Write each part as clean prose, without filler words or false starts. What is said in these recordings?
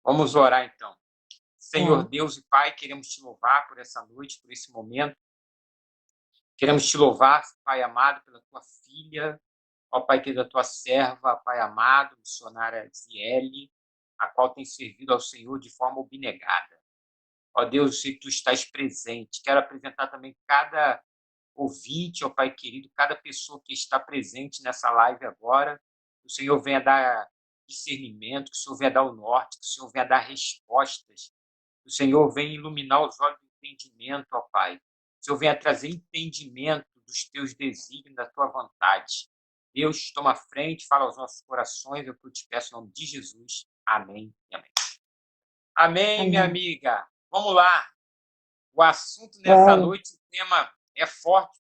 Vamos orar então. Senhor Sim. Deus e Pai, queremos te louvar por essa noite, por esse momento. Queremos te louvar, Pai amado, pela tua filha, ó Pai querido, a tua serva, Pai amado, missionária Ziele, a qual tem servido ao Senhor de forma abnegada. Ó Deus, eu sei que tu estás presente. Quero apresentar também cada ouvinte, ó Pai querido, cada pessoa que está presente nessa live agora. Que o Senhor venha dar discernimento, que o Senhor venha dar o norte, que o Senhor venha dar respostas. Que o Senhor venha iluminar os olhos do entendimento, ó Pai. Que o Senhor venha trazer entendimento dos teus desígnios, da tua vontade. Deus, toma a frente, fala aos nossos corações, é o que eu te peço em nome de Jesus. Amém e amém. Amém, minha Amém. amiga. Vamos lá. O assunto nessa Vamos. noite, o tema é forte.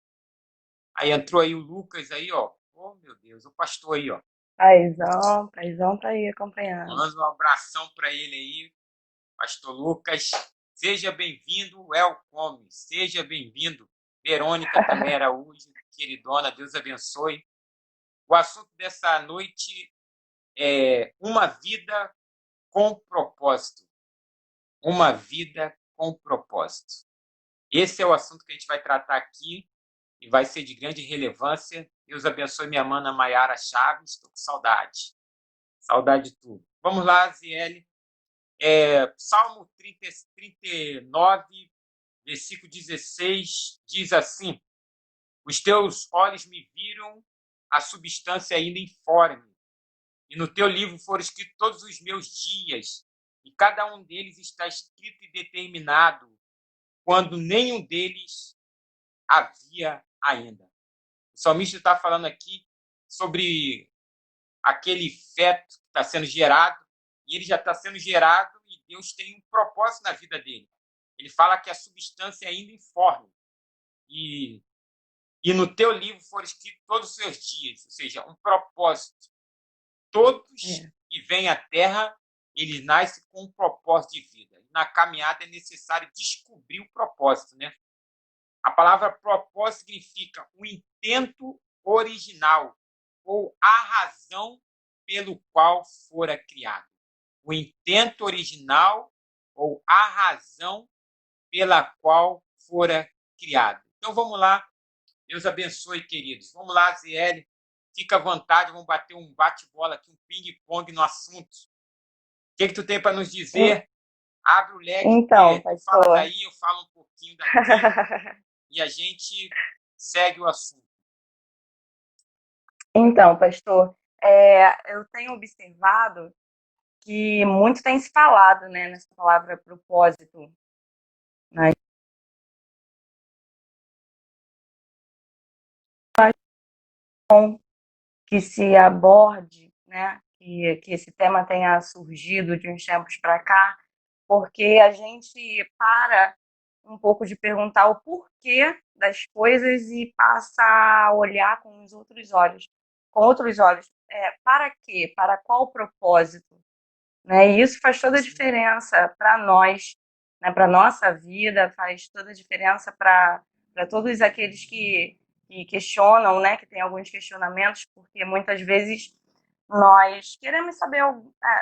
Aí entrou aí o Lucas aí, ó. Oh, meu Deus, o pastor aí, ó. Paizão tá aí acompanhando. Manda um abração para ele aí, pastor Lucas. Seja bem-vindo, welcome. Seja bem-vindo. Verônica também Araújo, queridona, Deus abençoe. O assunto dessa noite é uma vida com propósito. Uma vida com propósito. Esse é o assunto que a gente vai tratar aqui e vai ser de grande relevância. Deus abençoe minha mana Maiara Chaves, estou com saudade. Saudade de tudo. Vamos lá, Ziele. Salmo 39, versículo 16, diz assim: Os teus olhos me viram a substância ainda informe, e no teu livro foram escritos todos os meus dias, e cada um deles está escrito e determinado, quando nenhum deles havia ainda. O salmista está falando aqui sobre aquele feto que está sendo gerado, e ele já está sendo gerado e Deus tem um propósito na vida dele. Ele fala que a substância é ainda informe. E, e no teu livro foram escritos todos os seus dias, ou seja, um propósito. Todos É. que vêm à Terra, eles nascem com um propósito de vida. Na caminhada é necessário descobrir o propósito, né? A palavra propósito significa o intento original ou a razão pelo qual fora criado. O intento original ou a razão pela qual fora criado. Então vamos lá. Deus abençoe, queridos. Vamos lá, Ziele. Fica à vontade, vamos bater um bate-bola aqui, um ping-pong no assunto. O que tu tem para nos En- dizer? Abre o leque, Então, tu fala pastor. daí, eu falo um pouquinho daqui e a gente segue o assunto. Então, pastor, eu tenho observado que muito tem se falado, né, nessa palavra propósito, né, que se aborde, né, que esse tema tenha surgido de uns tempos para cá, porque a gente para um pouco de perguntar o porquê das coisas e passa a olhar com os outros olhos, com outros olhos. Para quê? Para qual propósito? Né? E isso faz toda a Sim, diferença para nós, né? Para nossa vida, faz toda a diferença para todos aqueles que questionam, né? Que têm alguns questionamentos, porque muitas vezes nós queremos saber,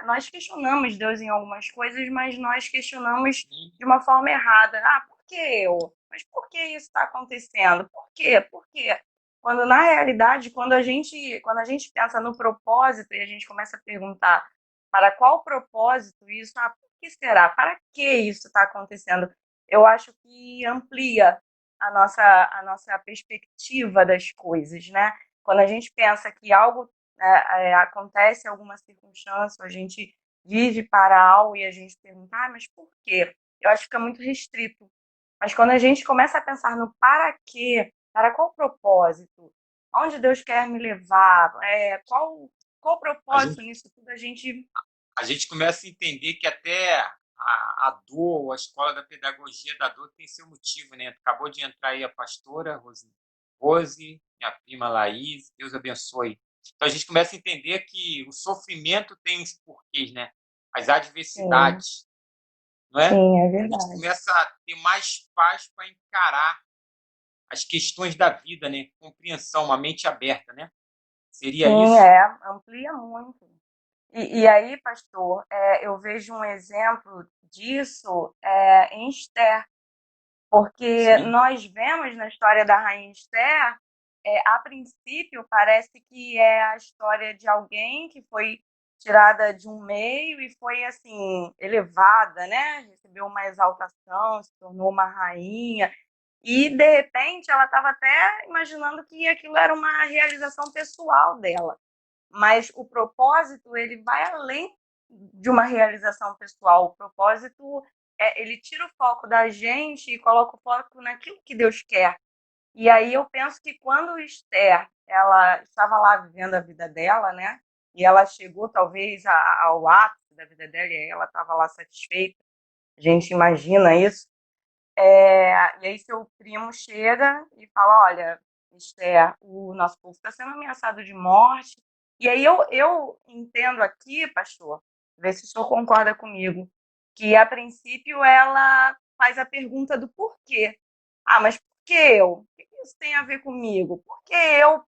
nós questionamos Deus em algumas coisas, mas nós questionamos sim, de uma forma errada. Ah, por que eu? Mas por que isso está acontecendo? Por quê? Por quê? Quando na realidade, quando a gente pensa no propósito e a gente começa a perguntar para qual propósito isso, por que será? Para que isso está acontecendo? Eu acho que amplia a nossa perspectiva das coisas, né? Quando a gente pensa que algo acontece alguma circunstância, a gente vive para algo e a gente pergunta, mas por quê? Eu acho que fica muito restrito. Mas quando a gente começa a pensar no para quê, para qual propósito, onde Deus quer me levar, qual a propósito gente, nisso tudo, a gente. a gente começa a entender que até a dor, a escola da pedagogia da dor tem seu motivo, né? Acabou de entrar aí a pastora Rose, minha prima Laís, Deus abençoe. Então a gente começa a entender que o sofrimento tem os porquês, né? As Sim, adversidades, não é? sim, é A gente verdade. começa a ter mais paz para encarar as questões da vida, né? Compreensão, uma mente aberta, né? Seria Sim, isso? amplia muito. E aí, pastor, eu vejo um exemplo disso em Esther, porque Sim, nós vemos na história da rainha Esther, a princípio parece que é a história de alguém que foi tirada de um meio e foi assim elevada, né? Recebeu uma exaltação, se tornou uma rainha. E de repente ela estava até imaginando que aquilo era uma realização pessoal dela. Mas o propósito, ele vai além de uma realização pessoal. O propósito ele tira o foco da gente e coloca o foco naquilo que Deus quer. E aí eu penso que quando Esther, ela estava lá vivendo a vida dela, né? E ela chegou talvez ao ápice da vida dela e ela estava lá satisfeita. A gente imagina isso. E aí seu primo chega e fala, olha, Esther, o nosso povo está sendo ameaçado de morte. E aí eu entendo aqui, pastor, vê se o senhor concorda comigo, que a princípio ela faz a pergunta do porquê. Ah, mas por que eu? O que isso tem a ver comigo? Por que eu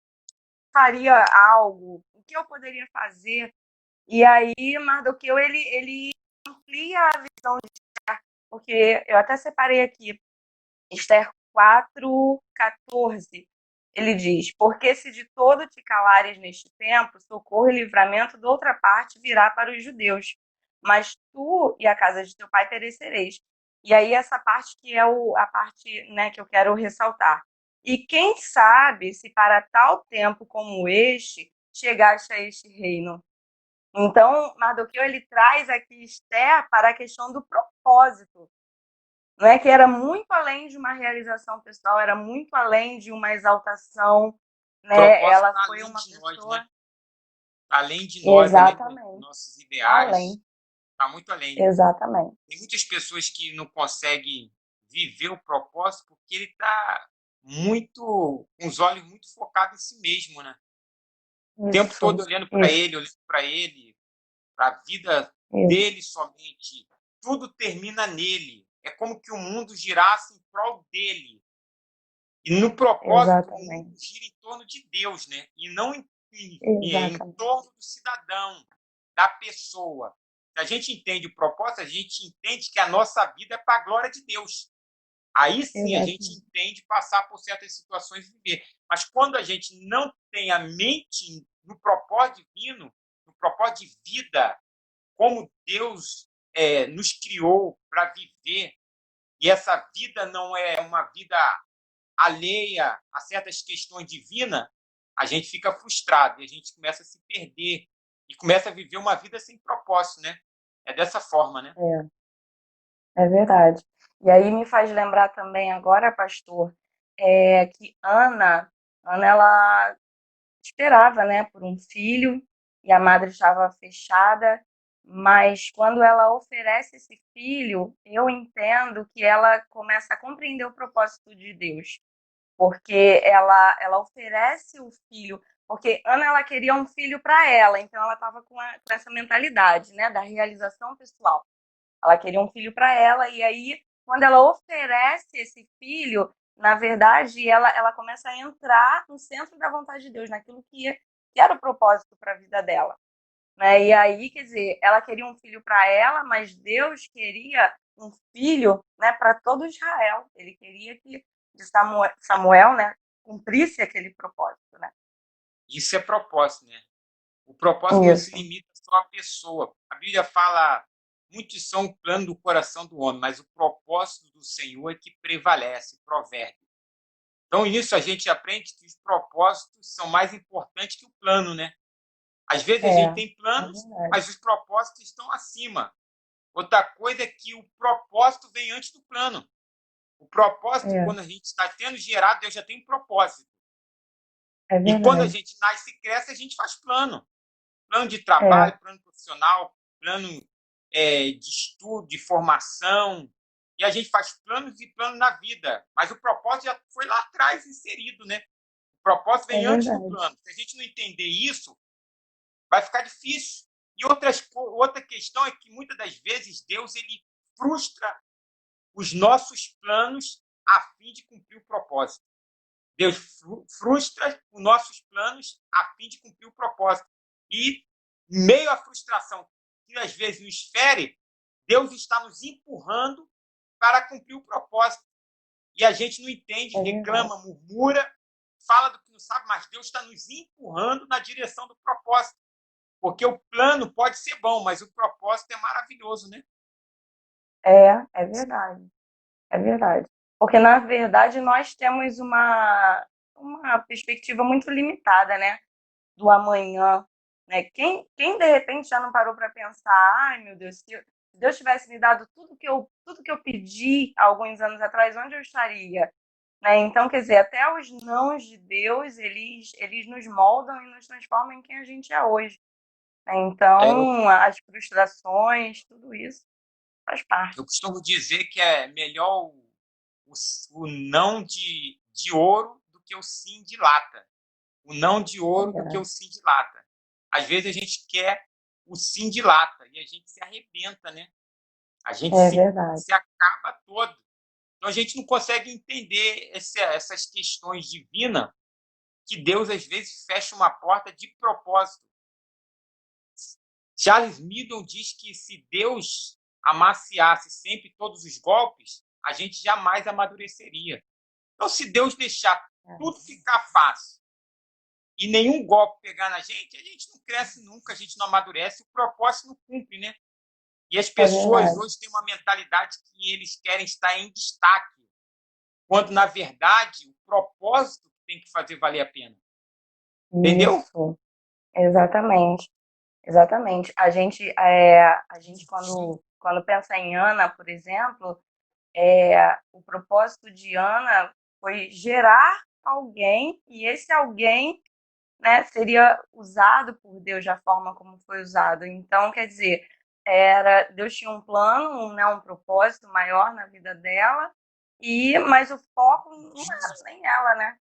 faria algo? O que eu poderia fazer? E aí Mardoqueu, ele amplia a visão de Esther, porque eu até separei aqui, Esther 4:14, ele diz: porque se de todo te calares neste tempo, socorro e livramento de outra parte virá para os judeus, mas tu e a casa de teu pai perecereis. E aí essa parte que é a parte, né, que eu quero ressaltar. E quem sabe se para tal tempo como este chegaste a este reino. Então, Mardoqueu ele traz aqui Esther para a questão do propósito, não é que era muito além de uma realização pessoal, era muito além de uma exaltação, o né? propósito Ela está foi além uma de nós, né? pessoa Tá além de nós, além dos exatamente, nossos ideais, além, está muito além. exatamente. Tem muitas pessoas que não conseguem viver o propósito porque ele está muito, com os olhos muito focados em si mesmo, né? O tempo todo Isso, olhando para a vida isso, dele somente. Tudo termina nele. É como que o mundo girasse em prol dele. E no propósito, o mundo exatamente, gira em torno de Deus, né? E não em exatamente, torno do cidadão, da pessoa. Se a gente entende o propósito, a gente entende que a nossa vida é para a glória de Deus. Aí sim a gente exatamente, entende passar por certas situações e viver. Mas quando a gente não tem a mente no propósito divino, no propósito de vida, como Deus nos criou para viver, e essa vida não é uma vida alheia a certas questões divinas, a gente fica frustrado e a gente começa a se perder e começa a viver uma vida sem propósito, né? É dessa forma, né? é verdade. E aí me faz lembrar também agora, pastor, que Ana, ela esperava, né, por um filho e a madre estava fechada, mas quando ela oferece esse filho, eu entendo que ela começa a compreender o propósito de Deus, porque ela oferece o filho, porque Ana ela queria um filho para ela, então ela estava com essa mentalidade, né, da realização pessoal. Ela queria um filho para ela, e aí, quando ela oferece esse filho, na verdade, ela começa a entrar no centro da vontade de Deus, naquilo que era o propósito para a vida dela. Né? E aí, quer dizer, ela queria um filho para ela, mas Deus queria um filho, né, para todo Israel. Ele queria que de Samuel, né, cumprisse aquele propósito, né? Isso é propósito, né? O propósito não se Isso, limita só à pessoa. A Bíblia fala, muitos são o plano do coração do homem, mas o propósito do Senhor é que prevalece, provérbio. Então, nisso a gente aprende que os propósitos são mais importantes que o plano, né? Às vezes a gente tem é planos, verdade. mas os propósitos estão acima. Outra coisa é que o propósito vem antes do plano. O propósito, É, quando a gente está sendo gerado, Deus já tem um propósito. é E quando a verdade. gente nasce e cresce, a gente faz plano. Plano de É, trabalho, plano profissional, plano de estudo, de formação. E a gente faz planos e planos na vida. Mas o propósito já foi lá atrás inserido, né? O propósito é vem antes do verdade. plano. Se a gente não entender isso, vai ficar difícil. E outra questão é que muitas das vezes Deus ele frustra os nossos planos a fim de cumprir o propósito. Deus frustra os nossos planos a fim de cumprir o propósito. E em meio à frustração que às vezes nos fere, Deus está nos empurrando para cumprir o propósito. E a gente não entende, reclama, murmura, fala do que não sabe, mas Deus está nos empurrando na direção do propósito. Porque o plano pode ser bom, mas o propósito é maravilhoso, né? É verdade. É verdade. Porque, na verdade, nós temos uma perspectiva muito limitada, né? Do amanhã. Né? Quem de repente já não parou para pensar, ai meu Deus, se Deus tivesse me dado tudo que eu pedi há alguns anos atrás, onde eu estaria? Né? Então, quer dizer, até os nãos de Deus, eles nos moldam e nos transformam em quem a gente é hoje. Né? É, Então, as frustrações, tudo isso faz parte. eu costumo dizer que é melhor o não de ouro do que o sim de lata. O não de ouro do que o sim de lata. Às vezes a gente quer o sim de lata e a gente se arrebenta, né? A gente É verdade. se acaba todo. Então a gente não consegue entender essas questões divinas que Deus às vezes fecha uma porta de propósito. Charles Middle diz que se Deus amaciasse sempre todos os golpes, a gente jamais amadureceria. Então, se Deus deixar tudo ficar fácil e nenhum golpe pegar na gente, a gente não cresce nunca, a gente não amadurece, o propósito não cumpre, né? E as É pessoas verdade. hoje têm uma mentalidade que eles querem estar em destaque, quando, na verdade, o propósito tem que fazer valer a pena. Entendeu? Isso, exatamente. Exatamente. A gente quando pensa em Ana, por exemplo, o propósito de Ana foi gerar alguém, e esse alguém, né, seria usado por Deus da forma como foi usado. Então, quer dizer, Deus tinha um plano, né, um propósito maior na vida dela, mas o foco não era nem ela, né?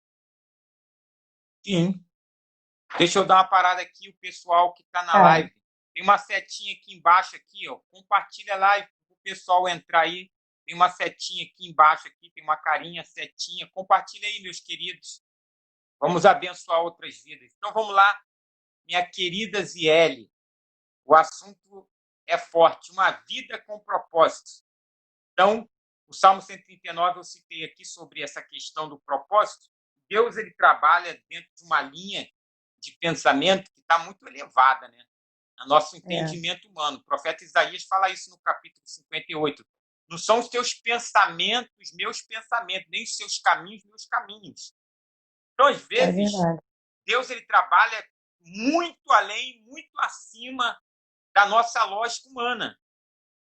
Sim. Deixa eu dar uma parada aqui, o pessoal que está na Tá. live. Tem uma setinha aqui embaixo, aqui, ó. Compartilha a live para o pessoal entrar aí. Tem uma setinha aqui embaixo, aqui, tem uma carinha, setinha. Compartilha aí, meus queridos. Vamos abençoar outras vidas. Então vamos lá, minha querida Ziele. O assunto é forte, uma vida com propósito. Então, o Salmo 139 eu citei aqui sobre essa questão do propósito. Deus ele trabalha dentro de uma linha de pensamento que está muito elevada, né? A nosso É, entendimento humano. O profeta Isaías fala isso no capítulo 58. Não são os teus pensamentos, meus pensamentos, nem os seus caminhos, meus caminhos. Então, às é vezes, verdade. Deus ele trabalha muito além, muito acima da nossa lógica humana.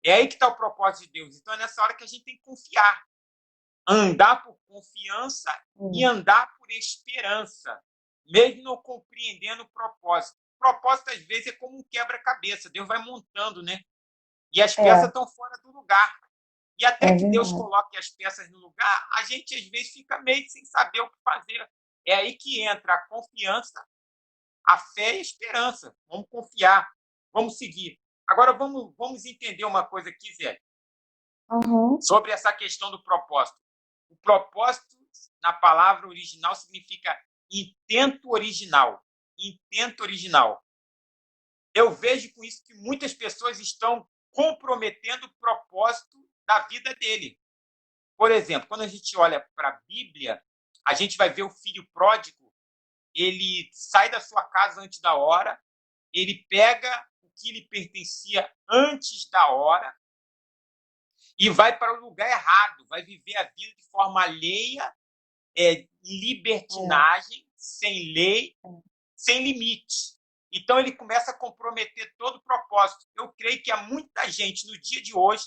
É aí que está o propósito de Deus. Então, é nessa hora que a gente tem que confiar. Andar por confiança e Hum, andar por esperança, mesmo não compreendendo o propósito. O propósito, às vezes, é como um quebra-cabeça. Deus vai montando, né? E as peças É, estão fora do lugar. E até é que Deus verdade. coloque as peças no lugar, a gente, às vezes, fica meio sem saber o que fazer. É aí que entra a confiança, a fé e a esperança. Vamos confiar, vamos seguir. Agora, vamos entender uma coisa aqui, Zé, Uhum. sobre essa questão do propósito. O propósito, na palavra original, significa intento original. Intento original. Eu vejo com isso que muitas pessoas estão comprometendo o propósito da vida dele. Por exemplo, quando a gente olha para a Bíblia, a gente vai ver o filho pródigo, ele sai da sua casa antes da hora, ele pega o que lhe pertencia antes da hora e vai para o lugar errado, vai viver a vida de forma alheia, É, libertinagem, sem lei, sem limite. Então ele começa a comprometer todo o propósito. Eu creio que há muita gente no dia de hoje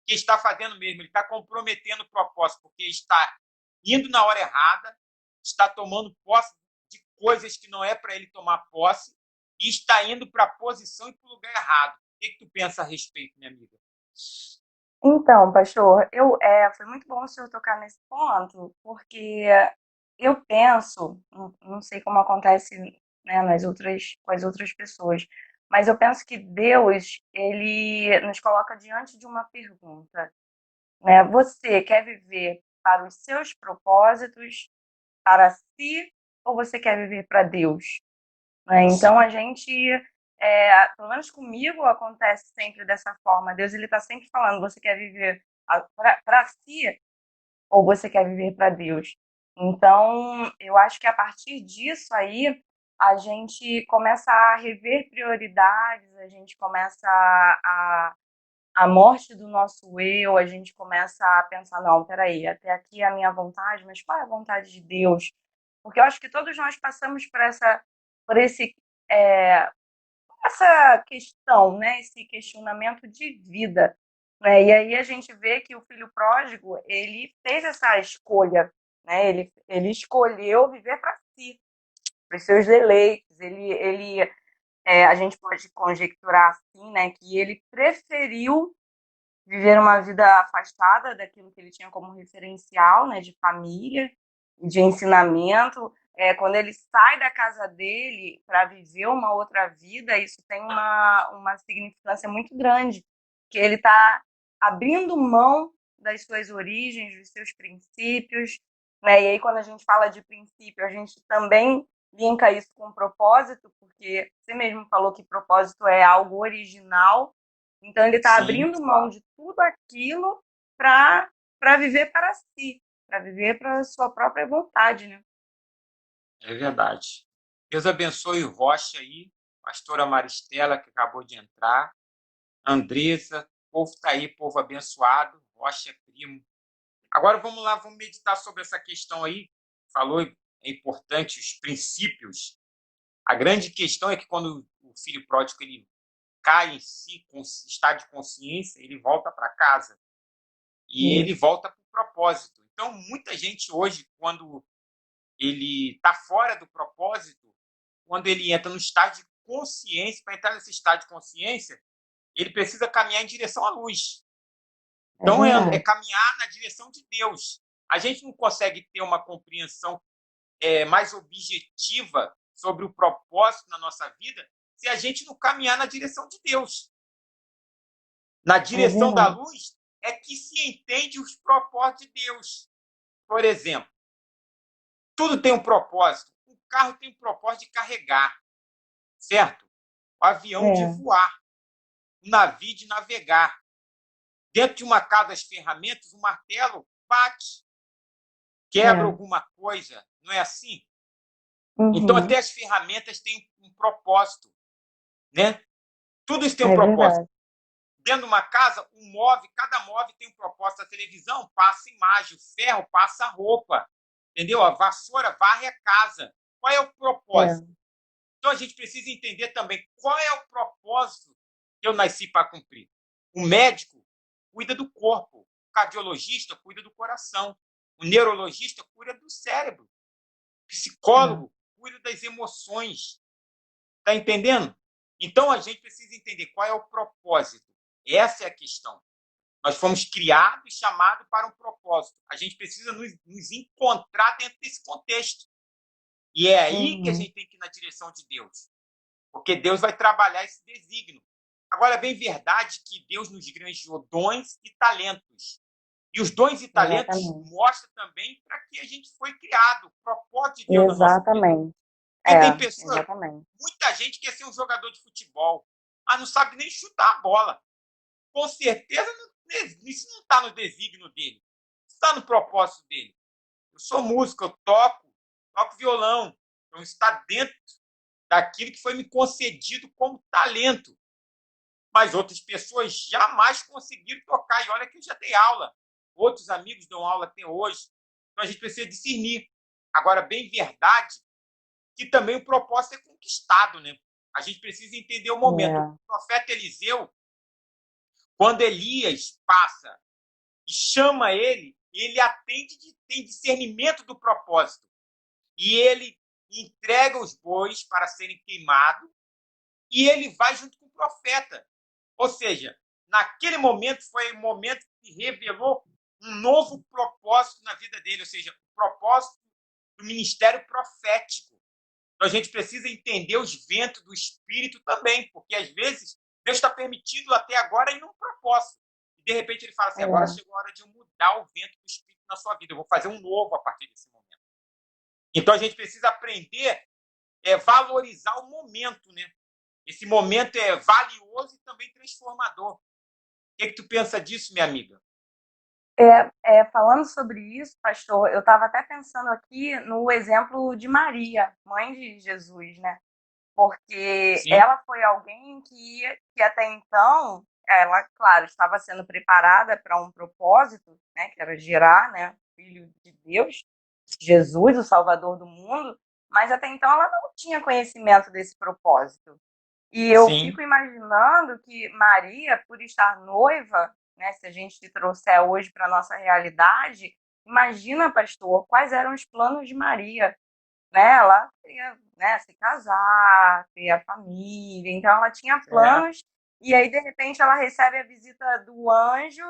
que está fazendo mesmo, ele está comprometendo o propósito, porque está indo na hora errada, está tomando posse de coisas que não é para ele tomar posse, e está indo para a posição e para o lugar errado. O que tu pensa a respeito, minha amiga? então, pastor, foi muito bom o senhor tocar nesse ponto, porque eu penso, não sei como acontece, né, com as outras pessoas, mas eu penso que Deus, ele nos coloca diante de uma pergunta, né? Você quer viver para os seus propósitos, para si, ou você quer viver para Deus? Né? Então, Sim. a gente pelo menos comigo acontece sempre dessa forma. Deus ele está sempre falando: você quer viver para si ou você quer viver para Deus? Então, eu acho que a partir disso aí a gente começa a rever prioridades, a gente começa a morte do nosso eu, a gente começa a pensar, não, peraí, até aqui é a minha vontade, mas qual é a vontade de Deus? Porque eu acho que todos nós passamos por é, essa questão, né, esse questionamento de vida, né? E aí a gente vê que o filho pródigo, ele fez essa escolha, né? Ele escolheu viver para si, para os seus deleites. A gente pode conjecturar assim, né, que ele preferiu viver uma vida afastada daquilo que ele tinha como referencial, né, de família e de ensinamento. Quando ele sai da casa dele para viver uma outra vida, isso tem uma significância muito grande, que ele está abrindo mão das suas origens, dos seus princípios, né? E aí quando a gente fala de princípio, a gente também linka isso com propósito, porque você mesmo falou que propósito é algo original, então ele está Sim, abrindo mão de tudo aquilo para viver para si, para viver para a sua própria vontade, né? é verdade. Deus abençoe o Rocha aí, pastora Maristela, que acabou de entrar, Andresa, o povo está aí, povo abençoado, Rocha é primo. Agora vamos lá, vamos meditar sobre essa questão aí. Falou, é importante, os princípios. A grande questão é que quando o filho pródigo ele cai em si, com estado de consciência, ele volta para casa. E ele Isso. volta para o propósito. Então, muita gente hoje, quando ele está fora do propósito, quando ele entra no estado de consciência, para entrar nesse estado de consciência, ele precisa caminhar em direção à luz. É Então, é verdade. caminhar na direção de Deus. A gente não consegue ter uma compreensão mais objetiva sobre o propósito na nossa vida se a gente não caminhar na direção de Deus. Na É direção da verdade. luz é que se entende os propósitos de Deus. Por exemplo, tudo tem um propósito. O carro tem um propósito de carregar, certo? O avião de É, voar, o navio de navegar. Dentro de uma casa, as ferramentas, o martelo bate, quebra é. alguma coisa, não é assim? Então, Uhum. até as ferramentas têm um propósito, né? Tudo isso tem um É propósito. verdade. Dentro de uma casa, cada móvel tem um propósito. A televisão passa imagem, o ferro passa roupa, entendeu? A vassoura varre a casa. Qual é o propósito? É, Então a gente precisa entender também qual é o propósito que eu nasci para cumprir. O médico cuida do corpo, o cardiologista cuida do coração, o neurologista cuida do cérebro, o é. psicólogo cuida das emoções. Está entendendo? Então a gente precisa entender qual é o propósito. Essa é a questão. Nós fomos criados e chamados para um propósito. A gente precisa nos encontrar dentro desse contexto. E é aí que a Uhum. gente tem que ir na direção de Deus. Porque Deus vai trabalhar esse desígnio. Agora, é bem verdade que Deus nos granjeou dons e talentos. E os dons e talentos Exatamente. mostram também para que a gente foi criado, o propósito de Deus na nossa vida. Exatamente. Porque tem pessoa, Exatamente. muita gente quer ser um jogador de futebol, mas não sabe nem chutar a bola. Com certeza, isso não está no desígnio dele. Está no propósito dele. Eu sou músico, eu toco violão. Então, isso está dentro daquilo que foi me concedido como talento. Mas outras pessoas jamais conseguiram tocar. E olha que eu já dei aula. Outros amigos dão aula até hoje. Então a gente precisa discernir. Agora, bem verdade que também o propósito é conquistado, né? A gente precisa entender o momento. O É. profeta Eliseu, quando Elias passa e chama ele, ele atende, tem discernimento do propósito. E ele entrega os bois para serem queimados e ele vai junto com o profeta. Ou seja, naquele momento foi o momento que revelou um novo propósito na vida dele, ou seja, o propósito do ministério profético. Então a gente precisa entender os ventos do Espírito também, porque às vezes Deus está permitindo até agora em um propósito. E de repente ele fala assim: agora É. chegou a hora de eu mudar o vento do Espírito na sua vida, eu vou fazer um novo a partir desse momento. Então a gente precisa aprender valorizar o momento, né? Esse momento é valioso e também transformador. O que tu pensa disso, minha amiga? Falando sobre isso, pastor, eu estava até pensando aqui no exemplo de Maria, mãe de Jesus, né? Porque Sim, ela foi alguém que até então, ela, claro, estava sendo preparada para um propósito, né, que era gerar, né, o Filho de Deus, Jesus, o Salvador do mundo, mas até então ela não tinha conhecimento desse propósito. E eu sim, fico imaginando que Maria, por estar noiva, né, se a gente trouxer hoje para a nossa realidade, imagina, pastor, quais eram os planos de Maria, né? Ela queria, né, se casar, ter a família, então ela tinha é, planos, e aí de repente ela recebe a visita do anjo,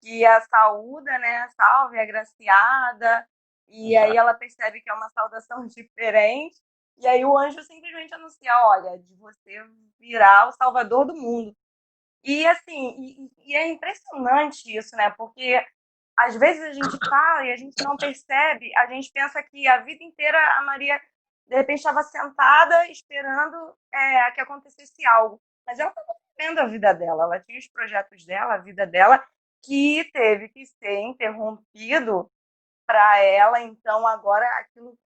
que a saúda, né, salve, agraciada, e aí ela percebe que é uma saudação diferente, e aí o anjo simplesmente anuncia, olha, de você virá o salvador do mundo. E assim, e é impressionante isso, né, porque às vezes a gente fala e a gente não percebe, a gente pensa que a vida inteira a Maria, de repente, estava sentada esperando que acontecesse algo. Mas ela estava vivendo a vida dela, ela tinha os projetos dela, a vida dela, que teve que ser interrompido para ela, então, agora,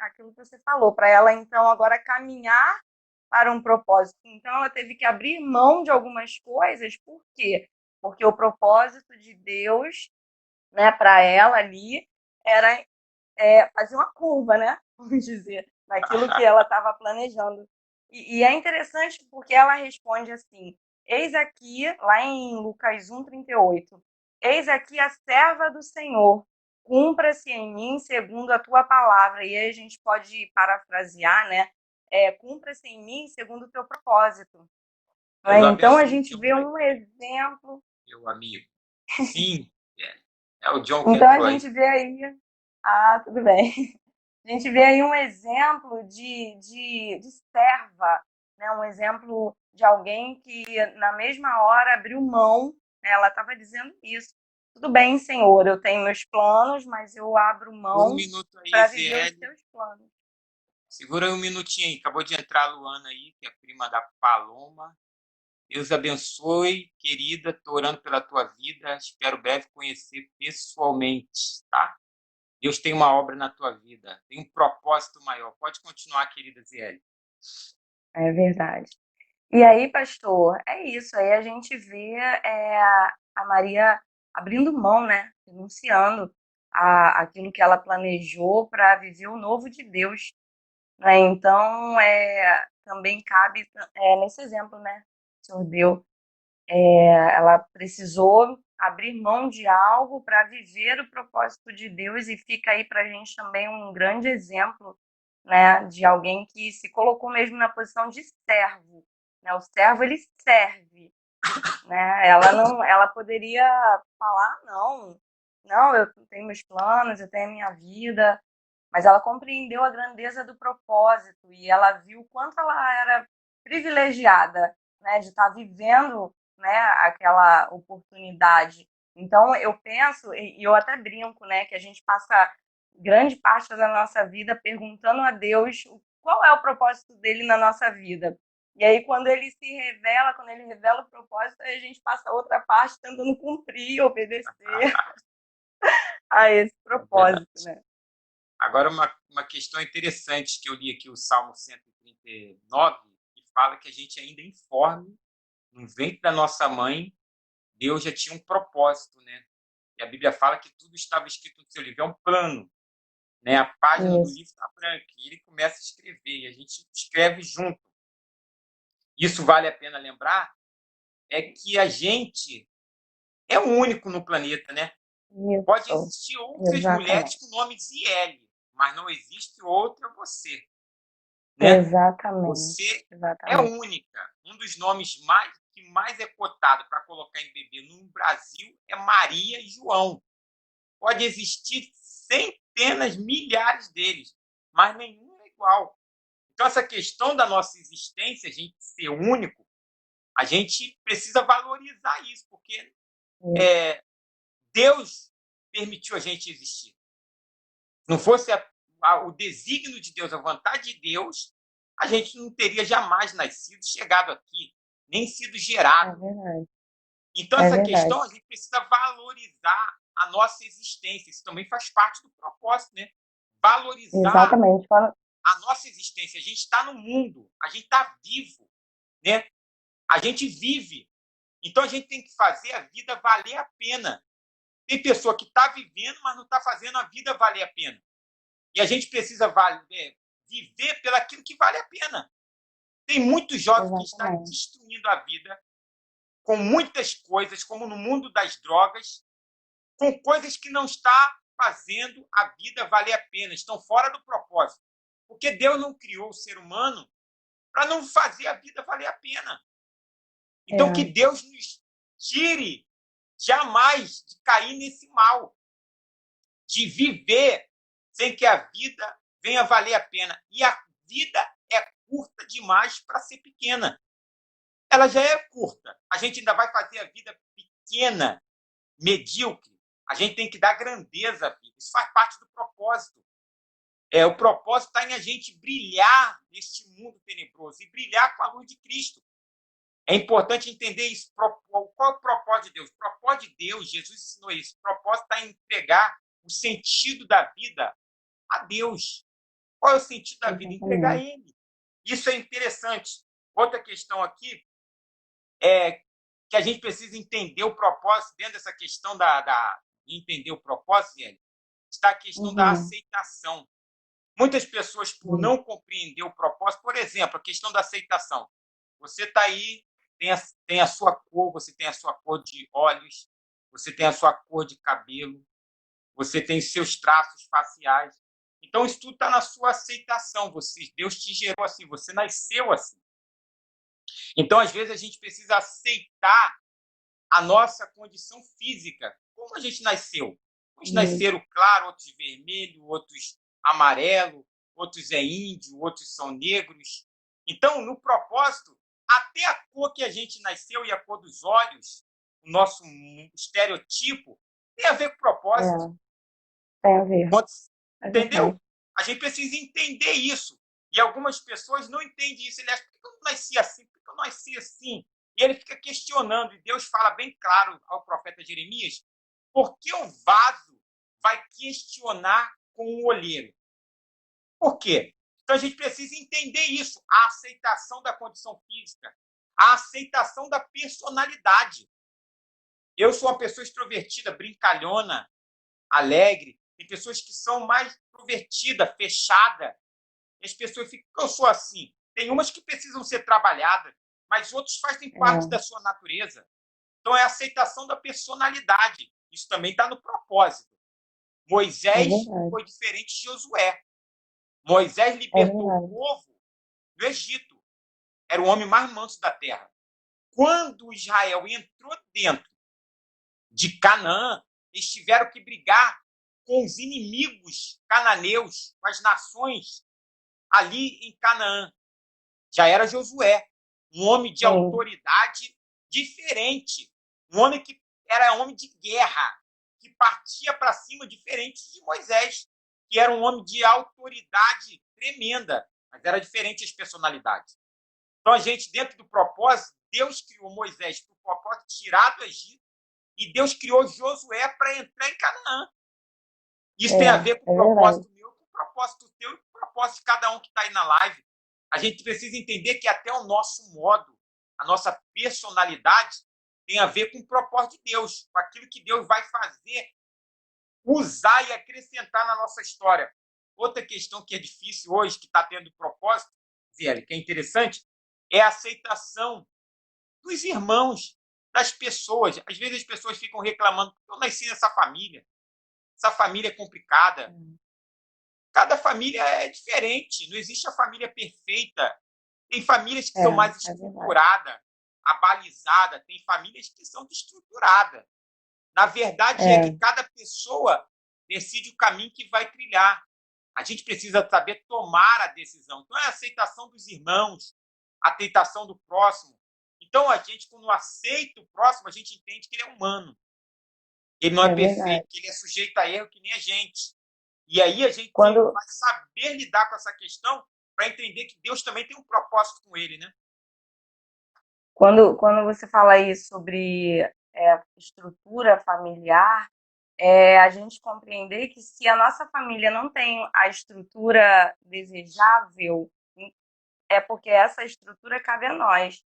aquilo que você falou, para ela, então, agora caminhar para um propósito. Então, ela teve que abrir mão de algumas coisas, por quê? Porque o propósito de Deus, né, para ela ali era fazer uma curva, né? Vamos dizer, naquilo que ela estava planejando. E é interessante porque ela responde assim: eis aqui, lá em Lucas 1:38, eis aqui a serva do Senhor, cumpra-se em mim segundo a tua palavra. E aí a gente pode parafrasear, né? Cumpra-se em mim segundo o teu propósito. Deus Então a abençoe gente teu vê nome, um exemplo. meu amigo. Sim, é o John que Então a entrou aí. gente vê aí. Ah, tudo bem. A gente vê aí um exemplo de serva, né? Um exemplo de alguém que, na mesma hora, abriu mão. Né? Ela estava dizendo isso. Tudo bem, Senhor, eu tenho meus planos, mas eu abro Segura um mão minuto aí, para viver os ZL. teus planos. Segura aí um minutinho aí. Acabou de entrar a Luana aí, que é a prima da Paloma. Deus abençoe, querida. Estou orando pela tua vida. Espero breve conhecer pessoalmente, tá? Deus tem uma obra na tua vida. Tem um propósito maior. Pode continuar, querida ZL. É verdade. E aí, pastor, é isso. Aí a gente vê a Maria abrindo mão, né? Renunciando aquilo que ela planejou para viver o novo de Deus. Né? Então, também cabe nesse exemplo, né? Que o Senhor deu. Ela precisou abrir mão de algo para viver o propósito de Deus e fica aí para a gente também um grande exemplo, né? De alguém que se colocou mesmo na posição de servo. Né? O servo, ele serve. Né? Ela poderia falar, não, eu tenho meus planos, eu tenho a minha vida, mas ela compreendeu a grandeza do propósito e ela viu o quanto ela era privilegiada, né, de estar vivendo, né, aquela oportunidade. Então eu penso e eu até brinco, né, que a gente passa grande parte da nossa vida perguntando a Deus qual é o propósito dele na nossa vida. E aí quando ele se revela, quando ele revela o propósito, aí a gente passa a outra parte tentando cumprir, obedecer a esse É verdade. propósito, né? Agora, uma questão interessante que eu li aqui, o Salmo 139, que fala que a gente ainda é informe, no ventre da nossa mãe, Deus já tinha um propósito, né? E a Bíblia fala que tudo estava escrito no seu livro, é um plano, né? A página do Isso, livro está branca e ele começa a escrever e a gente escreve junto. Isso vale a pena lembrar, é que a gente é o único no planeta, né? Pode isso, existir outras mulheres exatamente. com nome de Ziele, mas não existe outra você, né? Exatamente, Você é exatamente. única. Um dos nomes que mais é cotado para colocar em bebê no Brasil é Maria e João. Pode existir centenas, milhares deles, mas nenhum é igual. Então, essa questão da nossa existência, a gente ser único, a gente precisa valorizar isso, porque Isso, Deus permitiu a gente existir. Não fosse o desígnio de Deus, a vontade de Deus, a gente não teria jamais nascido, chegado aqui, nem sido É gerado. verdade. Então, É essa verdade. questão, a gente precisa valorizar a nossa existência. Isso também faz parte do propósito, né? Valorizar Exatamente. Quando... a nossa existência. A gente está no mundo, a gente está vivo, né? A gente vive. Então, a gente tem que fazer a vida valer a pena. Tem pessoa que está vivendo, mas não está fazendo a vida valer a pena. E a gente precisa viver pelaquilo que vale a pena. Tem muitos jovens que estão Exatamente. destruindo a vida com muitas coisas, como no mundo das drogas, com coisas que não está fazendo a vida valer a pena, estão fora do propósito. Porque Deus não criou o ser humano para não fazer a vida valer a pena. Então, que É, Deus nos tire jamais de cair nesse mal, de viver sem que a vida venha valer a pena. E a vida é curta demais para ser pequena. Ela já é curta. A gente ainda vai fazer a vida pequena, medíocre. A gente tem que dar grandeza à vida. Isso faz parte do propósito. O propósito está em a gente brilhar neste mundo tenebroso e brilhar com a luz de Cristo. É importante entender isso. Qual é o propósito de Deus? O propósito de Deus, Jesus ensinou isso. O propósito está em entregar o sentido da vida a Deus. Qual é o sentido da vida? Entregar a exatamente. Ele. Isso é interessante. Outra questão aqui é que a gente precisa entender o propósito, dentro dessa questão de entender o propósito, está a questão da Uhum. aceitação. Muitas pessoas, por Uhum. não compreender o propósito, por exemplo, a questão da aceitação. Você está aí, tem a sua cor, você tem a sua cor de olhos, você tem a sua cor de cabelo, você tem seus traços faciais. Então, isso tudo está na sua aceitação. Deus te gerou assim, você nasceu assim. Então, às vezes, a gente precisa aceitar a nossa condição física. Como a gente nasceu? Uns Uhum. nasceram claro, outros vermelho, outros amarelo, outros é índio, outros são negros. Então, no propósito, até a cor que a gente nasceu e a cor dos olhos, o nosso estereotipo, tem a ver com propósito. É, tem a ver. É verdade. Entendeu? A gente precisa entender isso. E algumas pessoas não entendem isso. Ele acha, por que eu não nasci assim? Por que eu nasci assim? E ele fica questionando. E Deus fala bem claro ao profeta Jeremias, por que o vaso vai questionar com o olheiro? Por quê? Então a gente precisa entender isso. A aceitação da condição física, a aceitação da personalidade. Eu sou uma pessoa extrovertida, brincalhona, alegre. Tem pessoas que são mais extrovertidas, fechadas. As pessoas ficam, eu sou assim. Tem umas que precisam ser trabalhadas, mas outros fazem parte É, da sua natureza. Então é a aceitação da personalidade. Isso também está no propósito. é Moisés verdade. foi diferente de Josué. Moisés É libertou o verdade. povo do Egito. Era o homem mais manso da terra. Quando Israel entrou dentro de Canaã, eles tiveram que brigar com os inimigos cananeus, com as nações ali em Canaã. Já era Josué, um homem de Sim. autoridade diferente, um homem que era homem de guerra, que partia para cima, diferente de Moisés, que era um homem de autoridade tremenda, mas era diferente as personalidades. Então, a gente, dentro do propósito, Deus criou Moisés para o propósito de tirar do Egito, e Deus criou Josué para entrar em Canaã. Isso tem a ver com o É verdade. propósito meu, com o propósito teu e com o propósito de cada um que está aí na live. A gente precisa entender que até o nosso modo, a nossa personalidade, tem a ver com o propósito de Deus, com aquilo que Deus vai fazer, usar e acrescentar na nossa história. Outra questão que é difícil hoje, que está tendo propósito, Zé, que é interessante, é a aceitação dos irmãos, das pessoas. Às vezes as pessoas ficam reclamando, eu nasci nessa família, essa família é complicada. Cada família é diferente, não existe a família perfeita. Tem famílias que É, são mais é verdade. estruturadas, abalizadas, tem famílias que são desestruturadas. Na verdade, é que É, cada pessoa decide o caminho que vai trilhar. A gente precisa saber tomar a decisão. Então, é a aceitação dos irmãos, a aceitação do próximo. Então, a gente, quando aceita o próximo, a gente entende que ele é humano. Ele não é é verdade. perfeito, que ele é sujeito a erro que nem a gente. E aí a gente Quando, vai saber lidar com essa questão para entender que Deus também tem um propósito com ele, né? Quando você fala aí sobre estrutura familiar, a gente compreender que se a nossa família não tem a estrutura desejável, é porque essa estrutura cabe a nós.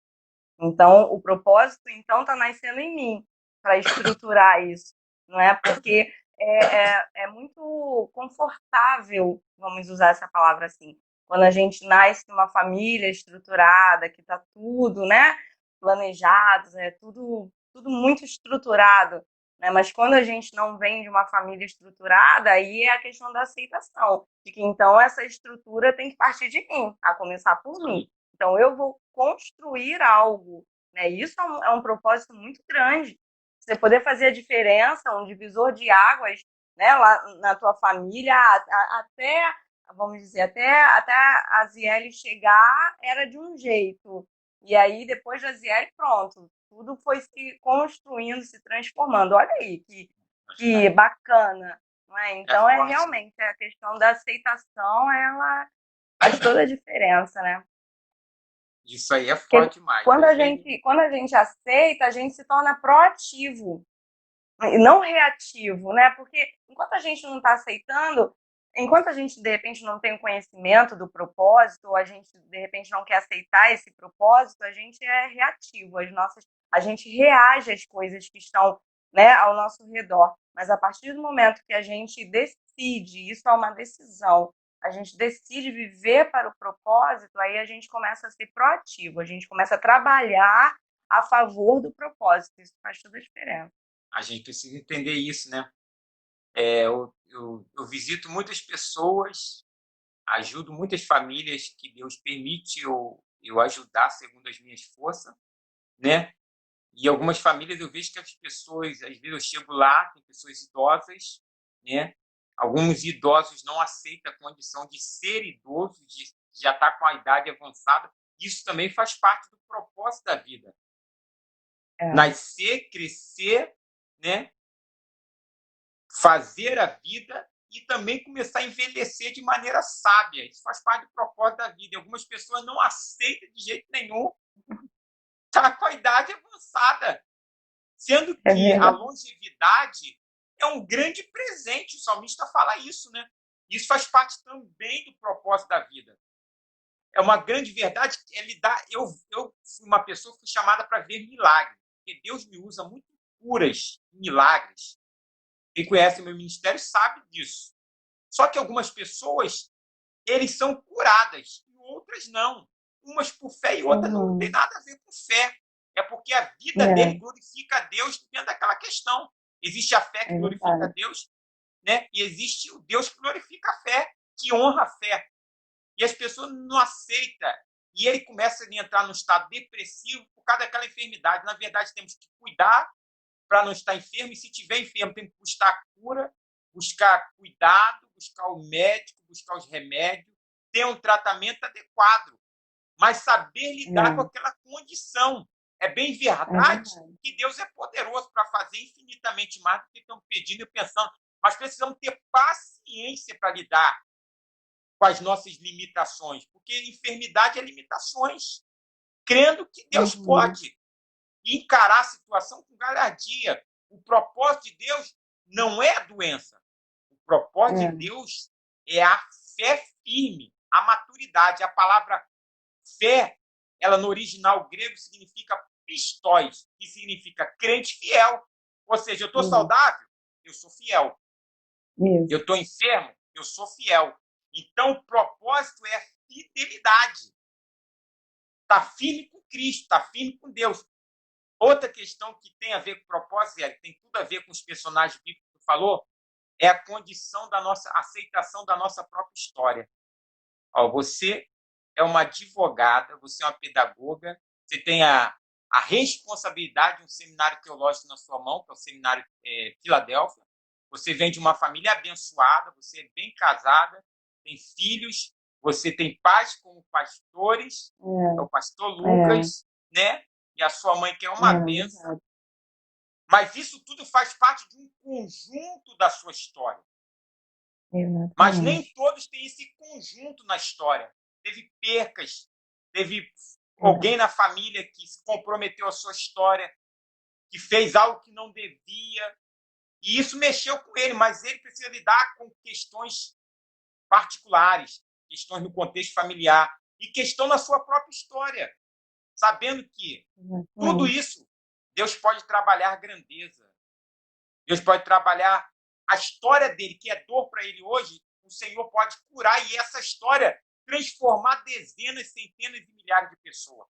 Então, o propósito, então, está nascendo em mim para estruturar isso, não é? Porque é muito confortável, vamos usar essa palavra assim, quando a gente nasce numa família estruturada, que está tudo, né, planejado, é tudo muito estruturado, né? Mas quando a gente não vem de uma família estruturada, aí é a questão da aceitação, de que então essa estrutura tem que partir de mim, a começar por mim. Então, eu vou construir algo, né? Isso é um propósito muito grande. Você poder fazer a diferença, um divisor de águas, né, lá na tua família, até, vamos dizer, até a Ziele chegar era de um jeito. E aí, depois da Ziele, pronto, tudo foi se construindo, se transformando. Olha aí, que bacana. Não é? Então, Forte. realmente a questão da aceitação, ela faz toda a diferença, né? Isso aí é Porque forte demais. quando a gente aceita, a gente se torna proativo e não reativo, né? Porque enquanto a gente não está aceitando, enquanto a gente de repente não tem o conhecimento do propósito, ou a gente de repente não quer aceitar esse propósito, a gente é reativo, a gente reage às coisas que estão, né, ao nosso redor. Mas a partir do momento que a gente decide, isso é uma decisão, a gente decide viver para o propósito, aí a gente começa a ser proativo, a gente começa a trabalhar a favor do propósito. Isso faz toda a diferença. A gente precisa entender isso, né? Eu visito muitas pessoas, ajudo muitas famílias que Deus permite eu ajudar segundo as minhas forças, né? E algumas famílias eu vejo que as pessoas, às vezes eu chego lá, tem pessoas idosas, né? Alguns idosos não aceitam a condição de ser idoso, de já estar com a idade avançada. Isso também faz parte do propósito da vida. Nascer, crescer, né? Fazer a vida e também começar a envelhecer de maneira sábia. Isso faz parte do propósito da vida. E algumas pessoas não aceitam de jeito nenhum estar com a idade avançada, sendo que a longevidade é um grande presente. O salmista fala isso, né? Isso faz parte também do propósito da vida. É uma grande verdade que ele dá. Eu fui uma pessoa que fui chamada para ver milagres, porque Deus me usa muito curas, milagres. Quem conhece o meu ministério sabe disso. Só que algumas pessoas, eles são curadas e outras não. Umas por fé e outras não tem nada a ver com fé. É porque a vida dele glorifica a Deus dentro daquela questão. Existe a fé que glorifica a Deus, né? E existe o Deus que glorifica a fé, que honra a fé. E as pessoas não aceitam. E ele começa a entrar num estado depressivo por causa daquela enfermidade. Na verdade, temos que cuidar para não estar enfermo, e se tiver enfermo, tem que buscar cura, buscar cuidado, buscar o médico, buscar os remédios, ter um tratamento adequado, mas saber lidar com aquela condição. É bem verdade que Deus é poderoso para fazer infinitamente mais do que estamos pedindo e pensando, mas precisamos ter paciência para lidar com as nossas limitações, porque enfermidade é limitações, crendo que Deus pode e encarar a situação com galhardia. O propósito de Deus não é a doença. O propósito de Deus é a fé firme, a maturidade. A palavra fé, ela no original grego significa pistóis, que significa crente fiel. Ou seja, eu estou saudável, eu sou fiel. Eu estou enfermo, eu sou fiel. Então, o propósito é a fidelidade. Está firme com Cristo, está firme com Deus. Outra questão que tem a ver com propósito, tem tudo a ver com os personagens bíblicos que tu falou, é a condição da nossa aceitação da nossa própria história. Ó, você é uma advogada, você é uma pedagoga, você tem a responsabilidade de um seminário teológico na sua mão, que é o seminário Filadélfia. Você vem de uma família abençoada, você é bem casada, tem filhos, você tem pais como pastores, é o pastor Lucas, né? E a sua mãe que é uma bênção. Mas isso tudo faz parte de um conjunto da sua história. Mas nem todos têm esse conjunto na história. teve percas, teve alguém na família que se comprometeu a sua história, que fez algo que não devia, e isso mexeu com ele, mas ele precisa lidar com questões particulares, questões no contexto familiar e questão na sua própria história, sabendo que tudo isso Deus pode trabalhar grandeza. Deus pode trabalhar a história dele, que é dor para ele hoje, o Senhor pode curar e essa história transformar dezenas, centenas e milhares de pessoas.